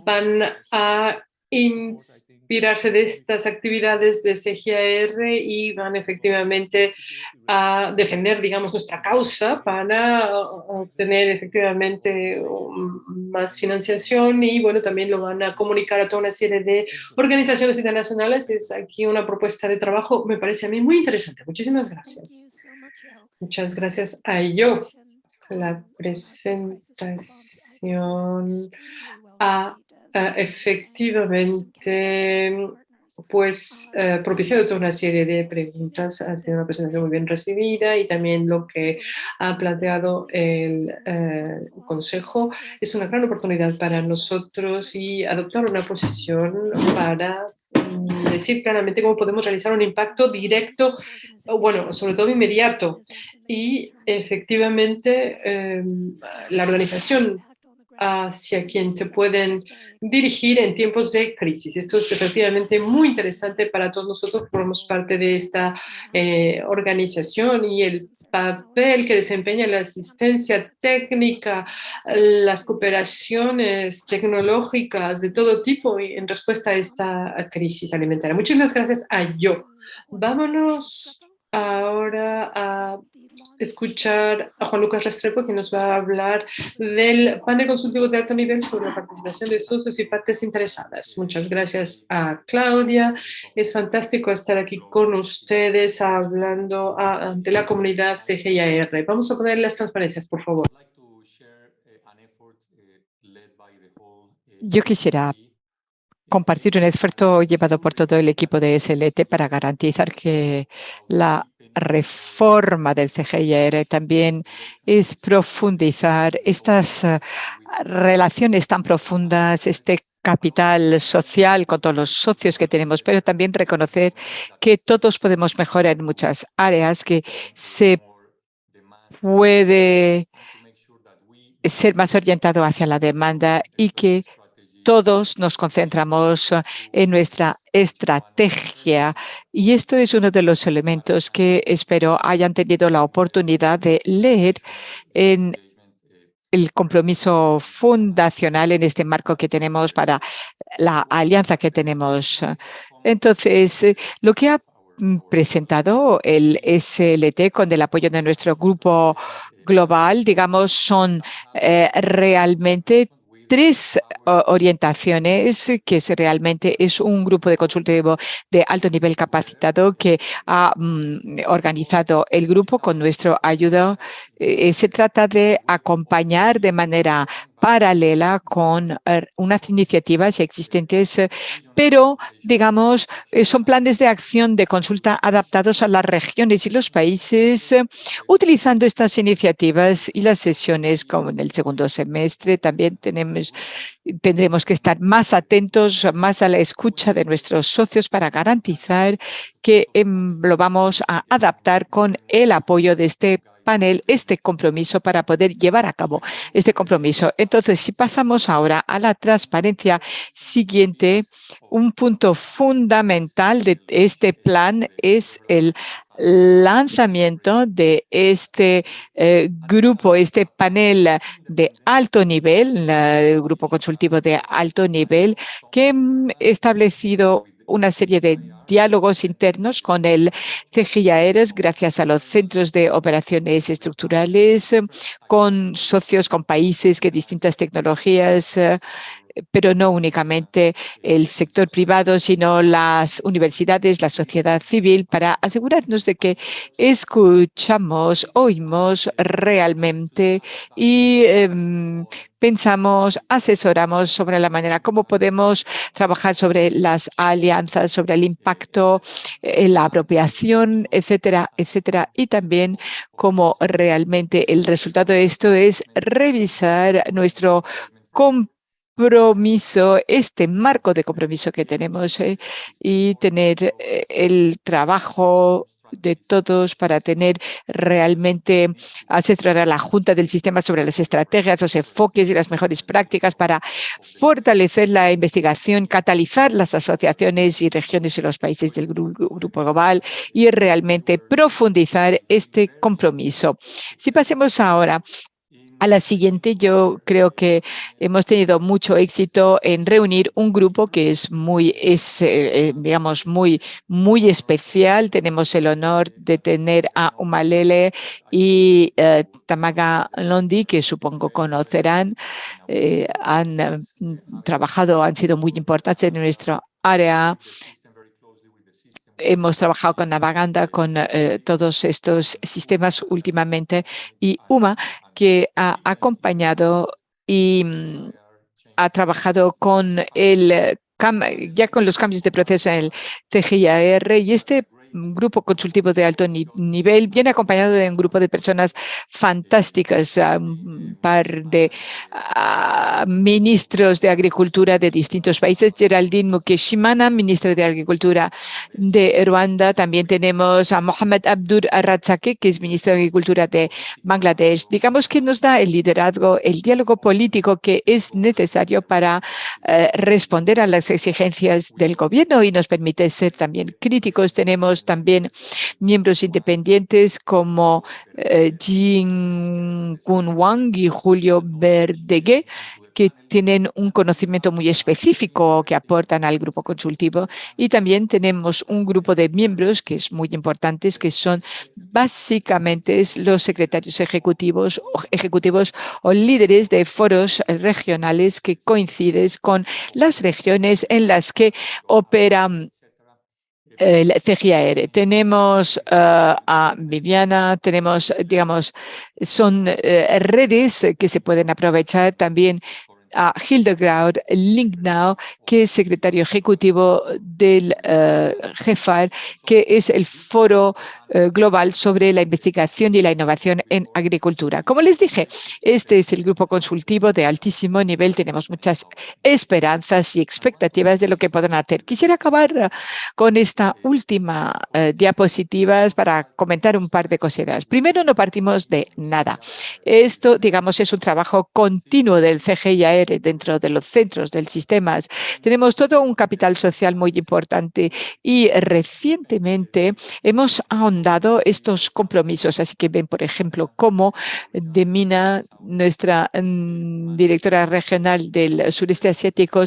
van a inspirarse de estas actividades de CGIAR y van efectivamente a defender, digamos, nuestra causa para obtener efectivamente más financiación y, bueno, también lo van a comunicar a toda una serie de organizaciones internacionales. Es aquí una propuesta de trabajo, me parece a mí muy interesante. Muchísimas gracias. Muchas gracias a yo. La presentación ha efectivamente pues propiciado toda una serie de preguntas, ha sido una presentación muy bien recibida y también lo que ha planteado el Consejo es una gran oportunidad para nosotros y adoptar una posición para decir claramente cómo podemos realizar un impacto directo, bueno, sobre todo inmediato. Y efectivamente la organización hacia quien se pueden dirigir en tiempos de crisis. Esto es efectivamente muy interesante para todos nosotros que formamos parte de esta organización y el papel que desempeña la asistencia técnica, las cooperaciones tecnológicas de todo tipo en respuesta a esta crisis alimentaria. Muchísimas gracias a yo. Vámonos ahora a escuchar a Juan Lucas Restrepo, que nos va a hablar del panel consultivo de alto nivel sobre la participación de socios y partes interesadas. Muchas gracias a Claudia. Es fantástico estar aquí con ustedes hablando ante la comunidad CGIAR. Vamos a poner las transparencias, por favor. Yo quisiera compartir un esfuerzo llevado por todo el equipo de SLT para garantizar que la reforma del CGIAR también es profundizar estas relaciones tan profundas, este capital social con todos los socios que tenemos, pero también reconocer que todos podemos mejorar en muchas áreas, que se puede ser más orientado hacia la demanda y que todos nos concentramos en nuestra estrategia. Y esto es uno de los elementos que espero hayan tenido la oportunidad de leer en el compromiso fundacional en este marco que tenemos para la alianza que tenemos. Entonces, lo que ha presentado el SLT con el apoyo de nuestro grupo global, digamos, son realmente tres orientaciones que realmente es un grupo de consultivo de alto nivel capacitado que ha organizado el grupo con nuestra ayuda. Se trata de acompañar de manera paralela con unas iniciativas existentes, pero, digamos, son planes de acción de consulta adaptados a las regiones y los países, utilizando estas iniciativas y las sesiones como en el segundo semestre. También tendremos que estar más atentos, más a la escucha de nuestros socios para garantizar que lo vamos a adaptar con el apoyo de este panel, este compromiso para poder llevar a cabo este compromiso. Entonces, si pasamos ahora a la transparencia siguiente, un punto fundamental de este plan es el lanzamiento de este grupo, este panel de alto nivel, el grupo consultivo de alto nivel, que ha establecido una serie de diálogos internos con el CGIAR gracias a los centros de operaciones estructurales, con socios, con países que distintas tecnologías, pero no únicamente el sector privado, sino las universidades, la sociedad civil, para asegurarnos de que escuchamos, oímos realmente y pensamos, asesoramos sobre la manera como podemos trabajar sobre las alianzas, sobre el impacto, la apropiación, etcétera, etcétera. Y también cómo realmente el resultado de esto es revisar nuestro compromiso, este marco de compromiso que tenemos y tener el trabajo de todos para tener realmente asesorar a la Junta del Sistema sobre las estrategias, los enfoques y las mejores prácticas para fortalecer la investigación, catalizar las asociaciones y regiones y los países del Grupo Global y realmente profundizar este compromiso. Si pasemos ahora a la siguiente, yo creo que hemos tenido mucho éxito en reunir un grupo que es digamos, muy especial. Tenemos el honor de tener a Umalele y Tamaga Londi, que supongo conocerán. Han trabajado, han sido muy importantes en nuestra área. Hemos trabajado con Navaganda, con todos estos sistemas últimamente, y UMA, que ha acompañado y ha trabajado con ya con los cambios de proceso en el CGIAR, y este grupo consultivo de alto nivel viene acompañado de un grupo de personas fantásticas, un par de ministros de Agricultura de distintos países. Geraldine Mukeshimana, ministra de Agricultura de Ruanda. También tenemos a Mohamed Abdur Arratzake, que es ministro de Agricultura de Bangladesh. Digamos que nos da el liderazgo, el diálogo político que es necesario para responder a las exigencias del gobierno y nos permite ser también críticos. Tenemos también miembros independientes como Jin Kun Wang y Julio Verdegué, que tienen un conocimiento muy específico que aportan al grupo consultivo. Y también tenemos un grupo de miembros que es muy importante, que son básicamente los secretarios ejecutivos o líderes de foros regionales que coinciden con las regiones en las que operan el CGIAR. Tenemos a Viviana, tenemos, digamos, son redes que se pueden aprovechar. También a Hildegard Linknau, que es secretario ejecutivo del GEFAR, que es el foro global sobre la investigación y la innovación en agricultura. Como les dije, este es el grupo consultivo de altísimo nivel. Tenemos muchas esperanzas y expectativas de lo que puedan hacer. Quisiera acabar con esta última diapositiva para comentar un par de cositas. Primero, no partimos de nada. Esto, digamos, es un trabajo continuo del CGIAR dentro de los centros del sistema. Tenemos todo un capital social muy importante y recientemente hemos ahondado estos compromisos. Así que ven, por ejemplo, cómo Demina, nuestra directora regional del sureste asiático,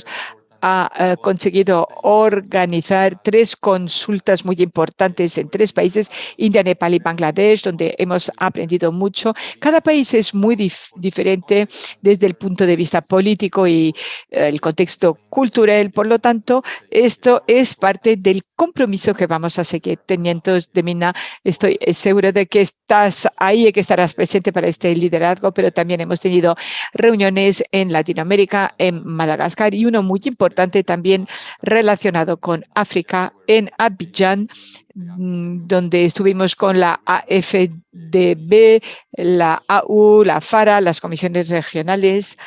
ha conseguido organizar 3 consultas muy importantes en 3 países, India, Nepal y Bangladesh, donde hemos aprendido mucho. Cada país es muy diferente desde el punto de vista político y el contexto cultural. Por lo tanto, esto es parte del compromiso que vamos a seguir teniendo. Demina, estoy segura de que estás ahí y que estarás presente para este liderazgo, pero también hemos tenido reuniones en Latinoamérica, en Madagascar y uno muy importante también relacionado con África en Abiyán, donde estuvimos con la AFDB, la AU, la FARA, las comisiones regionales.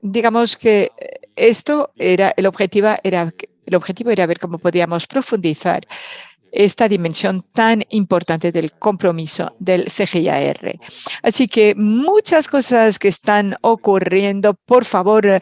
Digamos que el objetivo era ver cómo podíamos profundizar esta dimensión tan importante del compromiso del CGIAR. Así que muchas cosas que están ocurriendo, por favor,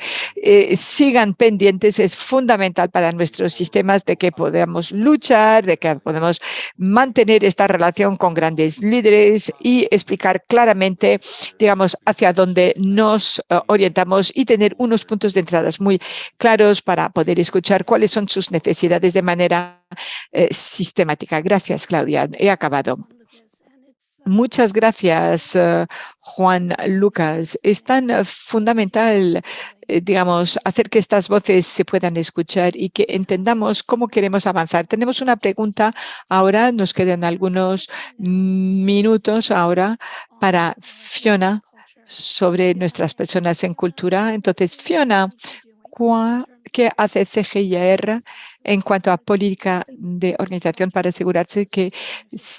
sigan pendientes. Es fundamental para nuestros sistemas de que podamos luchar, de que podamos mantener esta relación con grandes líderes y explicar claramente, digamos, hacia dónde nos orientamos y tener unos puntos de entrada muy claros para poder escuchar cuáles son sus necesidades de manera sistemática. Gracias, Claudia. He acabado. Muchas gracias, Juan Lucas. Es tan fundamental, digamos, hacer que estas voces se puedan escuchar y que entendamos cómo queremos avanzar. Tenemos una pregunta ahora, nos quedan algunos minutos ahora para Fiona sobre nuestras personas en cultura. Entonces, Fiona, ¿qué hace CGIAR en cuanto a política de organización para asegurarse que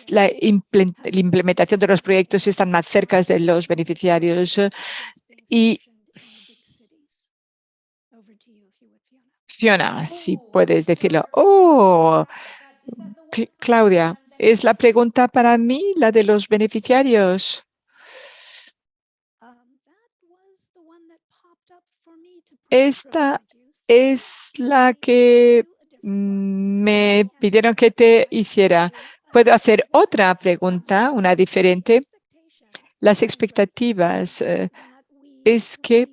la implementación de los proyectos están más cerca de los beneficiarios? Y Fiona, si puedes decirlo. Oh, Claudia, ¿es la pregunta para mí, la de los beneficiarios? Esta es la que me pidieron que te hiciera. ¿Puedo hacer otra pregunta, una diferente? Las expectativas es que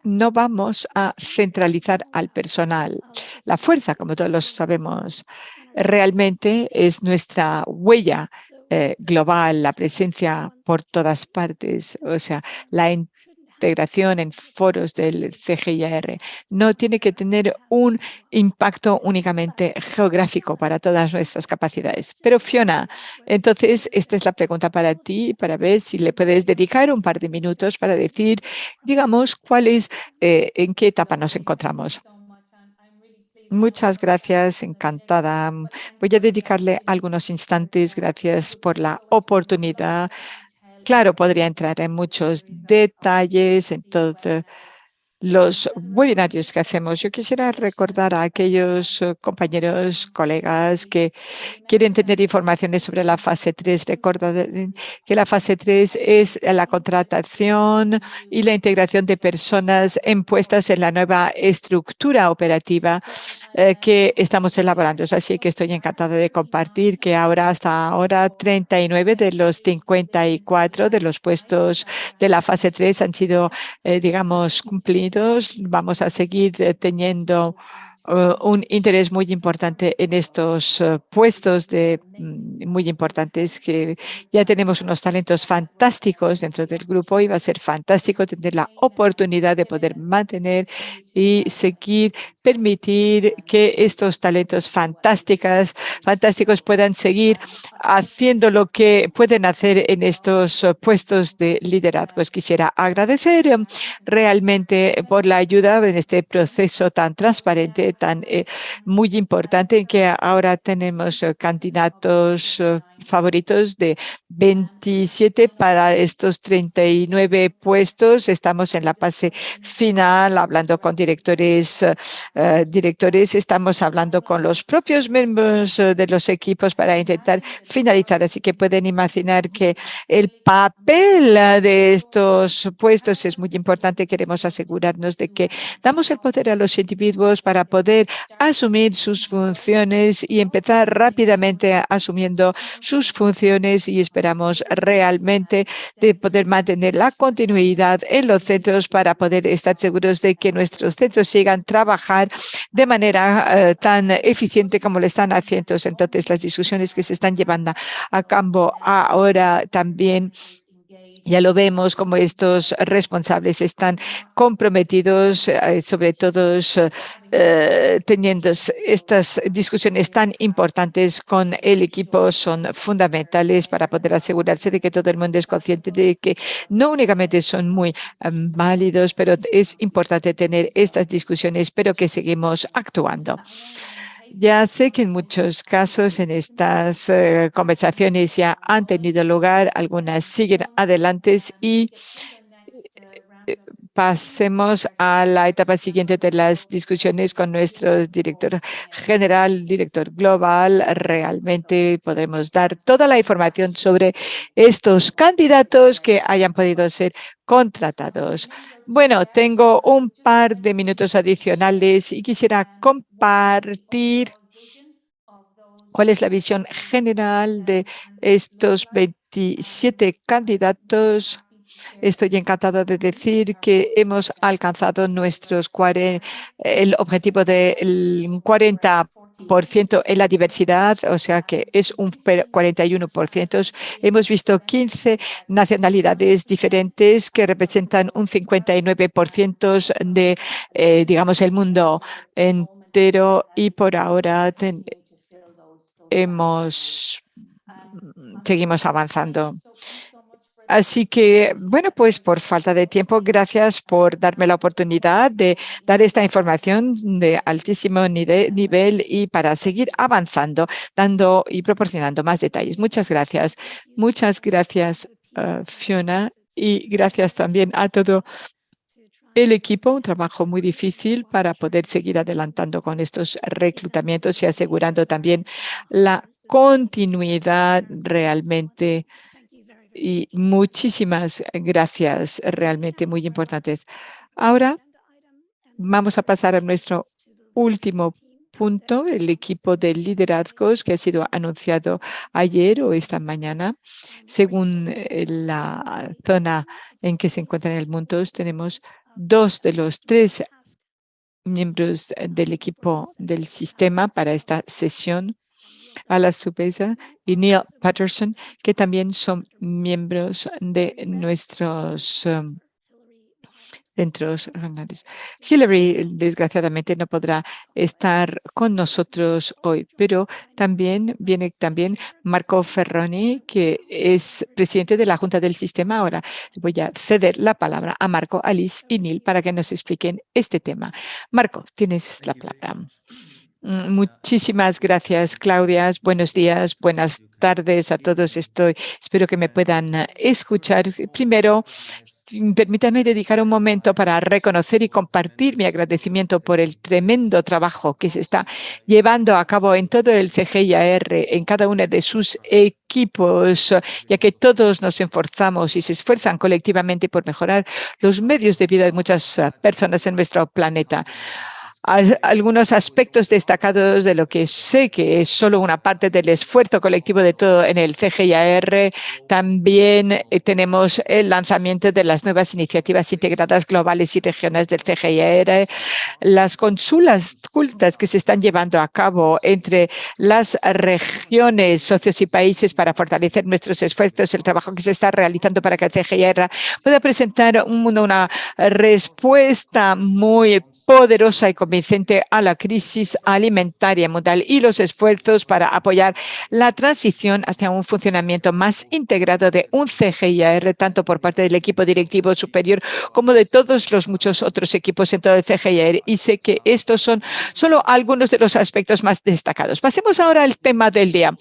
no vamos a centralizar al personal. La fuerza, como todos lo sabemos, realmente es nuestra huella global, la presencia por todas partes, o sea, la integración en foros del CGIAR no tiene que tener un impacto únicamente geográfico para todas nuestras capacidades. Pero Fiona, entonces esta es la pregunta para ti, para ver si le puedes dedicar un par de minutos para decir, digamos, en qué etapa nos encontramos. Muchas gracias, encantada. Voy a dedicarle algunos instantes. Gracias por la oportunidad. Claro, podría entrar en muchos detalles, en todos los webinarios que hacemos. Yo quisiera recordar a aquellos compañeros, colegas que quieren tener informaciones sobre la fase 3. Recordar que la fase 3 es la contratación y la integración de personas puestas en la nueva estructura operativa que estamos elaborando. Así que estoy encantada de compartir que hasta ahora 39 de los 54 de los puestos de la fase 3 han sido, digamos, cumplidos. Vamos a seguir teniendo un interés muy importante en estos puestos muy importantes, que ya tenemos unos talentos fantásticos dentro del grupo y va a ser fantástico tener la oportunidad de poder mantener y seguir, permitir que estos talentos fantásticos puedan seguir haciendo lo que pueden hacer en estos puestos de liderazgo. Quisiera agradecer realmente por la ayuda en este proceso tan transparente, tan muy importante, que ahora tenemos candidatos favoritos de 27 para estos 39 puestos. Estamos en la fase final, hablando con directores, estamos hablando con los propios miembros de los equipos para intentar finalizar. Así que pueden imaginar que el papel de estos puestos es muy importante. Queremos asegurarnos de que damos el poder a los individuos para poder asumir sus funciones y empezar rápidamente asumiendo sus funciones, y esperamos realmente de poder mantener la continuidad en los centros para poder estar seguros de que nuestros centros sigan trabajar de manera tan eficiente como lo están haciendo. Entonces, las discusiones que se están llevando a cabo ahora también, ya lo vemos como estos responsables están comprometidos, sobre todo teniendo estas discusiones tan importantes con el equipo, son fundamentales para poder asegurarse de que todo el mundo es consciente de que no únicamente son muy válidos, pero es importante tener estas discusiones, pero que seguimos actuando. Ya sé que en muchos casos en estas conversaciones ya han tenido lugar, algunas siguen adelante, y pasemos a la etapa siguiente de las discusiones con nuestro director general, director global. Realmente podemos dar toda la información sobre estos candidatos que hayan podido ser contratados. Bueno, tengo un par de minutos adicionales y quisiera compartir cuál es la visión general de estos 27 candidatos. Estoy encantada de decir que hemos alcanzado el objetivo del 40% en la diversidad, o sea que es un 41%. Hemos visto 15 nacionalidades diferentes que representan un 59% de, digamos, el mundo entero, y por ahora seguimos avanzando. Así que, bueno, pues por falta de tiempo, gracias por darme la oportunidad de dar esta información de altísimo nivel y para seguir avanzando, dando y proporcionando más detalles. Muchas gracias. Muchas gracias, Fiona, y gracias también a todo el equipo. Un trabajo muy difícil para poder seguir adelantando con estos reclutamientos y asegurando también la continuidad realmente. Y muchísimas gracias, realmente muy importantes. Ahora vamos a pasar a nuestro último punto, el equipo de liderazgos que ha sido anunciado ayer o esta mañana. Según la zona en que se encuentra en el mundo, tenemos 2 de los 3 miembros del equipo del sistema para esta sesión: Ala Subeza y Neil Patterson, que también son miembros de nuestros centros regionales. Hillary, desgraciadamente, no podrá estar con nosotros hoy, pero viene Marco Ferroni, que es presidente de la Junta del Sistema. Ahora voy a ceder la palabra a Marco, Alice y Neil para que nos expliquen este tema. Marco, tienes la palabra. Muchísimas gracias, Claudia. Buenos días, buenas tardes a todos. Espero que me puedan escuchar. Primero, permítanme dedicar un momento para reconocer y compartir mi agradecimiento por el tremendo trabajo que se está llevando a cabo en todo el CGIAR, en cada uno de sus equipos, ya que todos nos esforzamos y se esfuerzan colectivamente por mejorar los medios de vida de muchas personas en nuestro planeta. Algunos aspectos destacados de lo que sé que es solo una parte del esfuerzo colectivo de todo en el CGIAR. También tenemos el lanzamiento de las nuevas iniciativas integradas globales y regionales del CGIAR, las consultas que se están llevando a cabo entre las regiones, socios y países para fortalecer nuestros esfuerzos, el trabajo que se está realizando para que el CGIAR pueda presentar una respuesta muy poderosa y convincente a la crisis alimentaria mundial y los esfuerzos para apoyar la transición hacia un funcionamiento más integrado de un CGIAR, tanto por parte del equipo directivo superior como de todos los muchos otros equipos en todo el CGIAR. Y sé que estos son solo algunos de los aspectos más destacados. Pasemos ahora al tema del día.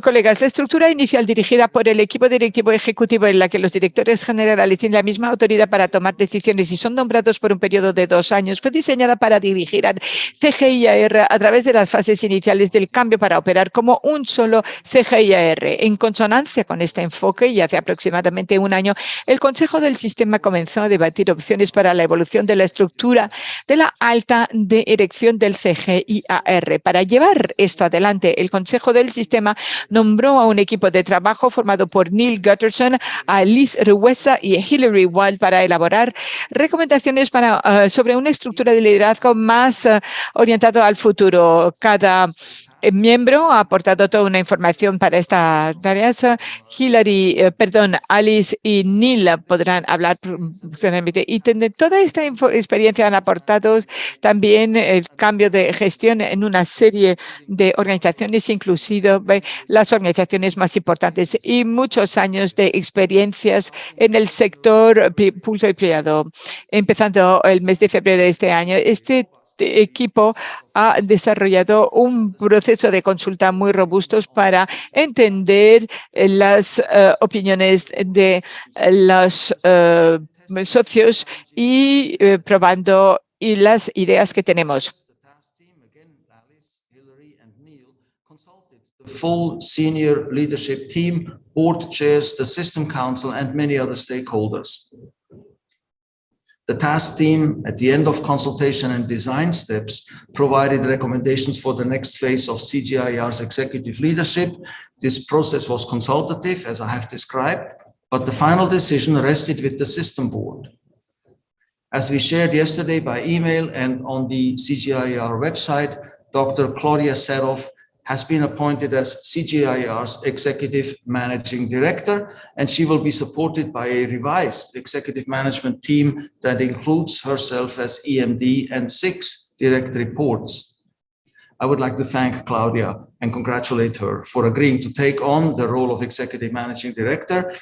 Colegas, la estructura inicial dirigida por el equipo directivo ejecutivo en la que los directores generales tienen la misma autoridad para tomar decisiones y son nombrados por un periodo de 2 años fue diseñada para dirigir al CGIAR a través de las fases iniciales del cambio para operar como un solo CGIAR. En consonancia con este enfoque y hace aproximadamente 1 año, el Consejo del Sistema comenzó a debatir opciones para la evolución de la estructura de la alta dirección del CGIAR. Para llevar esto adelante, el Consejo del Sistema nombró a un equipo de trabajo formado por Neil Gutterson, a Liz Ruesa y Hilary Wild para elaborar recomendaciones sobre una estructura de liderazgo más orientada al futuro. Cada miembro ha aportado toda una información para estas tareas. Alice y Neil podrán hablar y toda esta experiencia han aportado también el cambio de gestión en una serie de organizaciones, inclusive las organizaciones más importantes y muchos años de experiencias en el sector público y privado. Empezando el mes de febrero de este año, este equipo ha desarrollado un proceso de consulta muy robusto para entender las opiniones de los socios y probando y las ideas que tenemos. The full senior leadership team, board chairs, the system council, and many other stakeholders. The task team, at the end of consultation and design steps, provided recommendations for the next phase of CGIAR's executive leadership. This process was consultative, as I have described, but the final decision rested with the system board. As we shared yesterday by email and on the CGIAR website, Dr. Claudia Serov has been appointed as CGIAR's Executive Managing Director, and she will be supported by a revised executive management team that includes herself as EMD and 6 direct reports. I would like to thank Claudia and congratulate her for agreeing to take on the role of Executive Managing Director.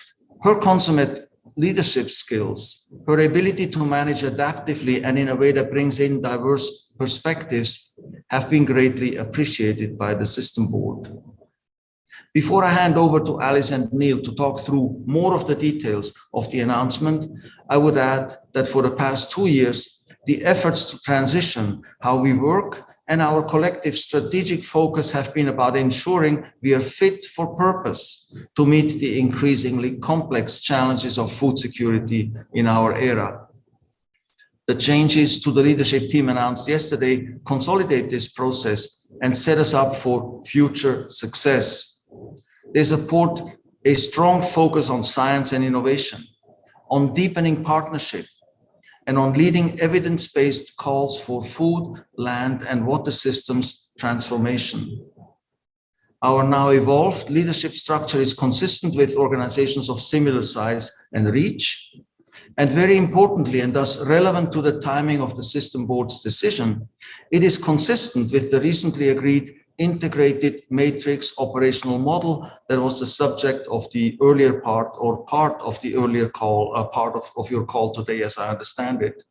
Her consummate leadership skills, her ability to manage adaptively and in a way that brings in diverse perspectives have been greatly appreciated by the system board. Before I hand over to Alice and Neil to talk through more of the details of the announcement, I would add that for the past 2 years, the efforts to transition how we work and our collective strategic focus have been about ensuring we are fit for purpose to meet the increasingly complex challenges of food security in our era. The changes to the leadership team announced yesterday consolidate this process and set us up for future success. They support a strong focus on science and innovation, on deepening partnership, and on leading evidence-based calls for food, land, and water systems transformation. Our now evolved leadership structure is consistent with organizations of similar size and reach, and very importantly, and thus relevant to the timing of the system board's decision, it is consistent with the recently agreed integrated matrix operational model that was the subject of the earlier part of the earlier call, part of your call today, as I understand it.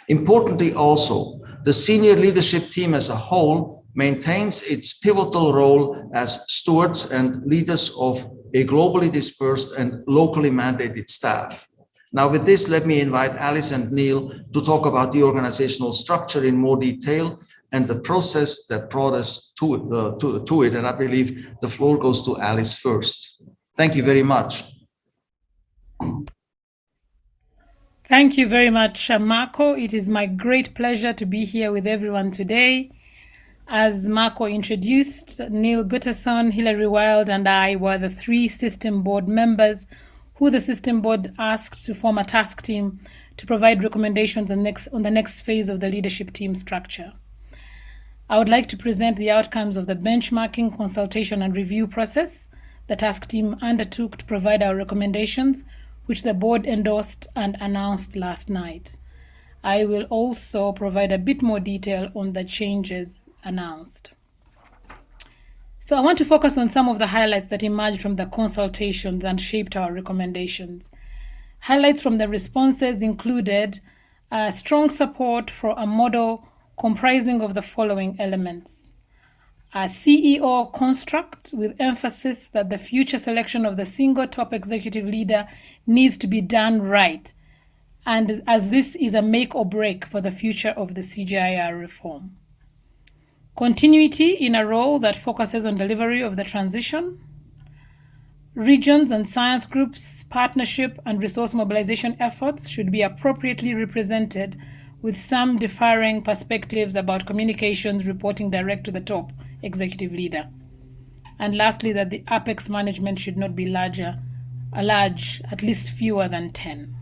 Importantly also, the senior leadership team as a whole maintains its pivotal role as stewards and leaders of a globally dispersed and locally mandated staff. Now with this, let me invite Alice and Neil to talk about the organizational structure in more detail and the process that brought us to it. And I believe the floor goes to Alice first. Thank you very much. Thank you very much, Marco. It is my great pleasure to be here with everyone today. As Marco introduced, Neil Gutterson, Hilary Wild, and I were the 3 system board members who the system board asked to form a task team to provide recommendations on the next phase of the leadership team structure. I would like to present the outcomes of the benchmarking, consultation, and review process the task team undertook to provide our recommendations, which the board endorsed and announced last night. I will also provide a bit more detail on the changes announced. So I want to focus on some of the highlights that emerged from the consultations and shaped our recommendations. Highlights from the responses included strong support for a model comprising of the following elements: a CEO construct with emphasis that the future selection of the single top executive leader needs to be done right, and as this is a make or break for the future of the CGIAR reform. Continuity in a role that focuses on delivery of the transition. Regions and science groups, partnership and resource mobilization efforts should be appropriately represented, with some differing perspectives about communications reporting direct to the top executive leader. And lastly, that the Apex management should not be large, at least fewer than 10.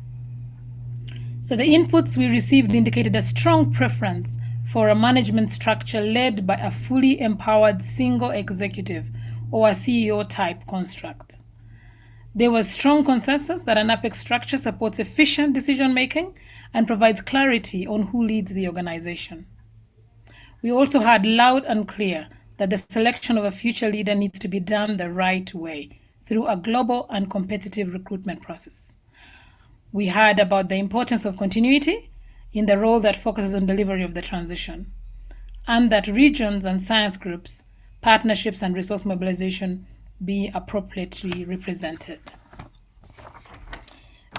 So the inputs we received indicated a strong preference for a management structure led by a fully empowered single executive or a CEO type construct. There was strong consensus that an Apex structure supports efficient decision making and provides clarity on who leads the organization. We also heard loud and clear that the selection of a future leader needs to be done the right way through a global and competitive recruitment process. We heard about the importance of continuity in the role that focuses on delivery of the transition, and that regions and science groups, partnerships and resource mobilization be appropriately represented.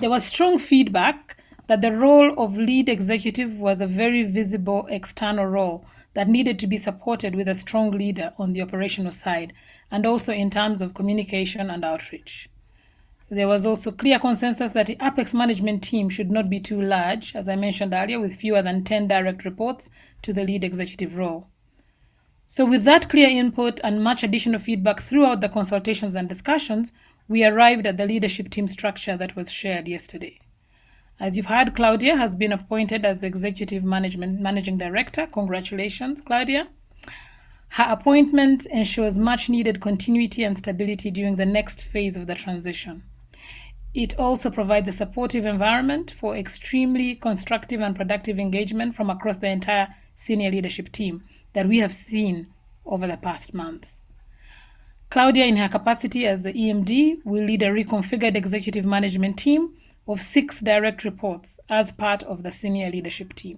There was strong feedback that the role of lead executive was a very visible external role that needed to be supported with a strong leader on the operational side and also in terms of communication and outreach. There was also clear consensus that the Apex management team should not be too large, as I mentioned earlier, with fewer than 10 direct reports to the lead executive role. So with that clear input and much additional feedback throughout the consultations and discussions, we arrived at the leadership team structure that was shared yesterday. As you've heard, Claudia has been appointed as the Executive Managing Director. Congratulations, Claudia. Her appointment ensures much needed continuity and stability during the next phase of the transition. It also provides a supportive environment for extremely constructive and productive engagement from across the entire senior leadership team that we have seen over the past month. Claudia, in her capacity as the EMD, will lead a reconfigured executive management team of 6 direct reports as part of the senior leadership team.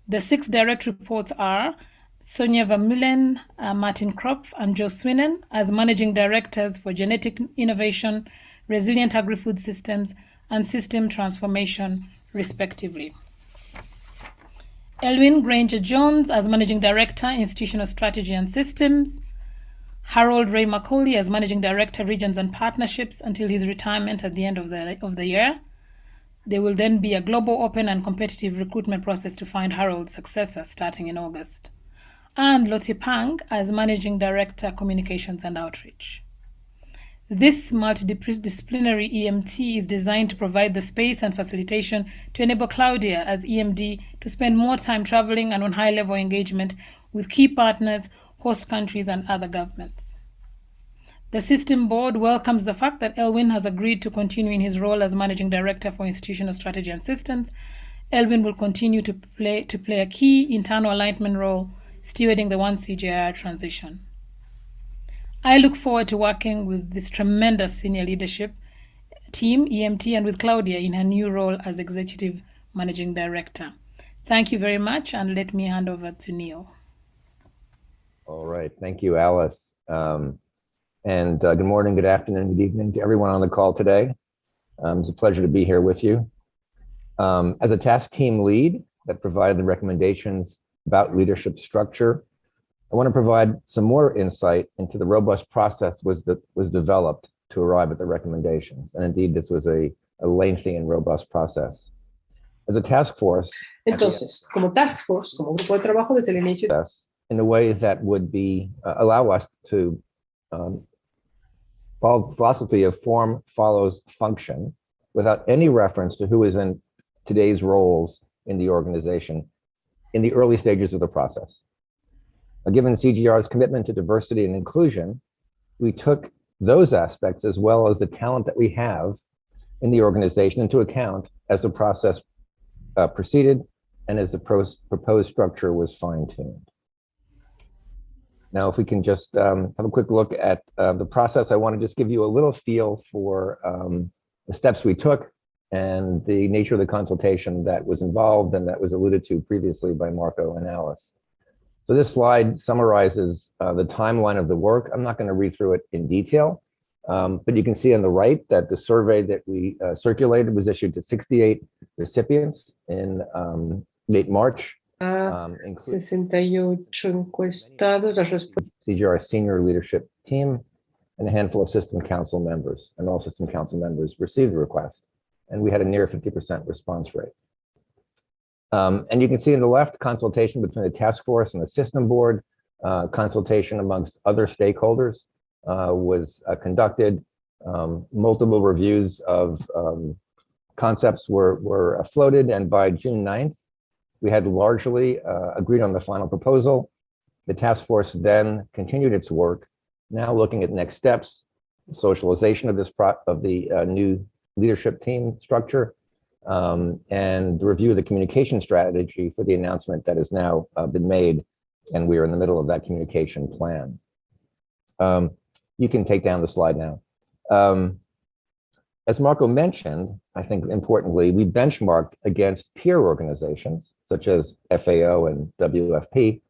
The 6 direct reports are Sonia Vermeulen, Martin Kropf, and Joe Swinen as managing directors for genetic innovation, resilient agri-food systems, and system transformation, respectively. Elwin Granger-Jones as managing director, institutional strategy and systems. Harold Ray Macaulay as managing director, regions and partnerships until his retirement at the end of the year. There will then be a global, open and competitive recruitment process to find Harold's successor starting in August. And Lottie Pang as managing director, communications and outreach. This multidisciplinary EMT is designed to provide the space and facilitation to enable Claudia as EMD to spend more time traveling and on high-level engagement with key partners, host countries, and other governments. The system board welcomes the fact that Elwin has agreed to continue in his role as managing director for institutional strategy and systems. Elwin will continue to play a key internal alignment role, stewarding the One CGIAR transition. I look forward to working with this tremendous senior leadership team, EMT, and with Claudia in her new role as Executive Managing Director. Thank you very much, and let me hand over to Neil. All right, thank you, Alice. Good morning, good afternoon, good evening to everyone on the call today. It's a pleasure to be here with you. As a task team lead that provided the recommendations about leadership structure, I want to provide some more insight into the robust process was developed to arrive at the recommendations. And indeed, this was a lengthy and robust process. As a task force, Entonces, como task force, como grupo de trabajo desde el inicio, in a way that would be allow us to follow the philosophy of form follows function without any reference to who is in today's roles in the organization in the early stages of the process. Given CGIAR's commitment to diversity and inclusion, we took those aspects as well as the talent that we have in the organization into account as the process proceeded and as the proposed structure was fine-tuned. Now, if we can just have a quick look at the process, I want to just give you a little feel for the steps we took and the nature of the consultation that was involved and that was alluded to previously by Marco and Alice. So this slide summarizes the timeline of the work. I'm not going to read through it in detail, but you can see on the right that the survey that we circulated was issued to 68 recipients in late March, including 68 encuestados, las respuestas. CGI senior leadership team and a handful of system council members, and all system council members received the request. And we had a near 50% response rate. And you can see on the left, consultation between the task force and the system board, consultation amongst other stakeholders was conducted. Multiple reviews of concepts were floated, and by June 9th, we had largely agreed on the final proposal. The task force then continued its work, now looking at next steps, socialization of the new leadership team structure, and the review of the communication strategy for the announcement that has now been made, and we are in the middle of that communication plan. You can take down the slide now. As Marco mentioned, I think importantly, we benchmarked against peer organizations such as FAO and WFP,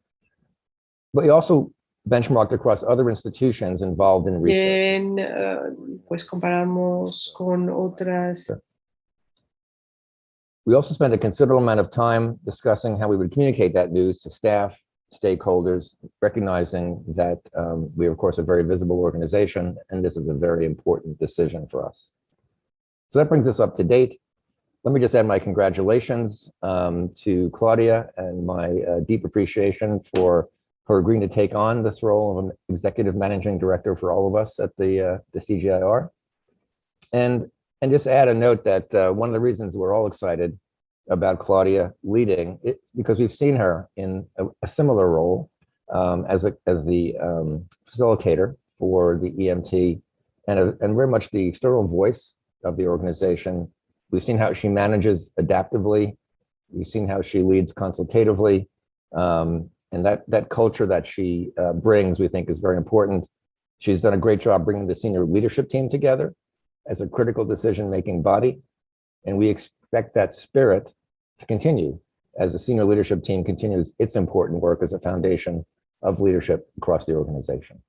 but we also benchmarked across other institutions involved in research. Pues comparamos con otras. We also spent a considerable amount of time discussing how we would communicate that news to staff, stakeholders, recognizing that we are, of course, a very visible organization, and this is a very important decision for us. So that brings us up to date. Let me just add my congratulations to Claudia and my deep appreciation for her agreeing to take on this role of an executive managing director for all of us at the CGIAR. And just add a note that one of the reasons we're all excited about Claudia leading it because we've seen her in a similar role as the facilitator for the EMT and very much the external voice of the organization. We've seen how she manages adaptively. We've seen how she leads consultatively. And that culture that she brings, we think, is very important. She's done a great job bringing the senior leadership team together as a critical decision-making body. And we expect that spirit to continue as the senior leadership team continues its important work as a foundation of leadership across the organization.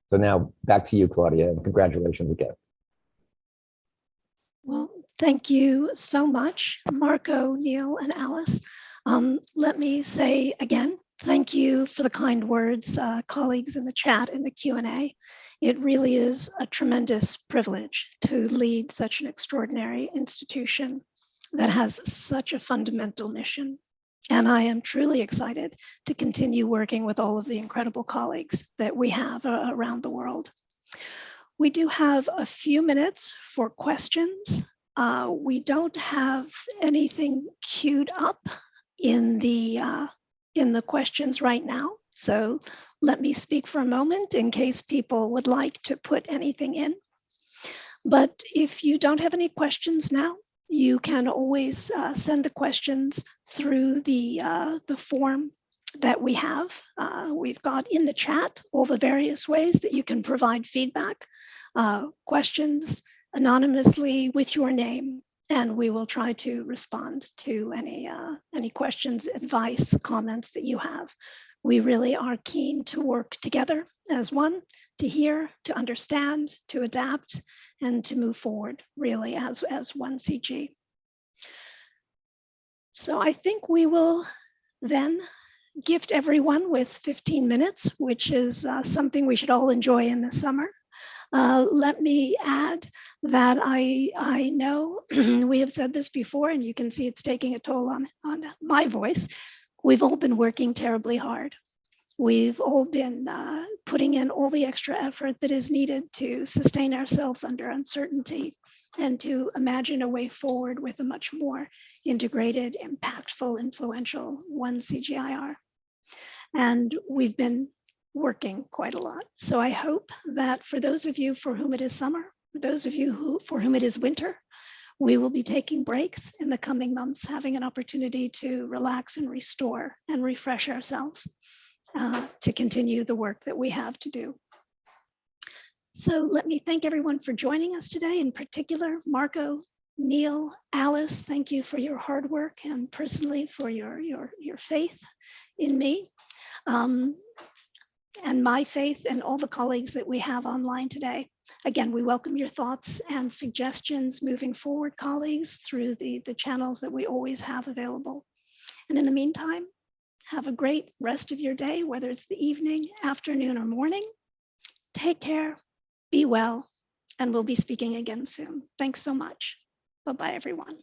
So now back to you, Claudia, and congratulations again. Well, thank you so much, Marco, Neil, and Alice. Let me say again, thank you for the kind words, colleagues in the chat and the Q&A. It really is a tremendous privilege to lead such an extraordinary institution that has such a fundamental mission. And I am truly excited to continue working with all of the incredible colleagues that we have around the world. We do have a few minutes for questions. We don't have anything queued up in the questions right now. So let me speak for a moment in case people would like to put anything in. But if you don't have any questions now, you can always send the questions through the form that we have. We've got in the chat all the various ways that you can provide feedback, questions anonymously with your name, and we will try to respond to any questions, advice, comments that you have. We really are keen to work together as one, to hear, to understand, to adapt, and to move forward really as one CG. So I think we will then gift everyone with 15 minutes, which is something we should all enjoy in the summer. Let me add that I know we have said this before, and you can see it's taking a toll on my voice. We've all been working terribly hard. We've all been putting in all the extra effort that is needed to sustain ourselves under uncertainty and to imagine a way forward with a much more integrated, impactful, influential one CGIAR. And we've been working quite a lot. So I hope that for those of you for whom it is summer, for those of you for whom it is winter, We will be taking breaks in the coming months, having an opportunity to relax and restore and refresh ourselves to continue the work that we have to do. So let me thank everyone for joining us today, in particular, Marco, Neil, Alice, thank you for your hard work and personally for your faith in me and my faith and all the colleagues that we have online today. Again, we welcome your thoughts and suggestions moving forward, colleagues, through the channels that we always have available. And in the meantime, have a great rest of your day, whether it's the evening, afternoon, or morning. Take care, be well, and we'll be speaking again soon. Thanks so much. Bye-bye, everyone.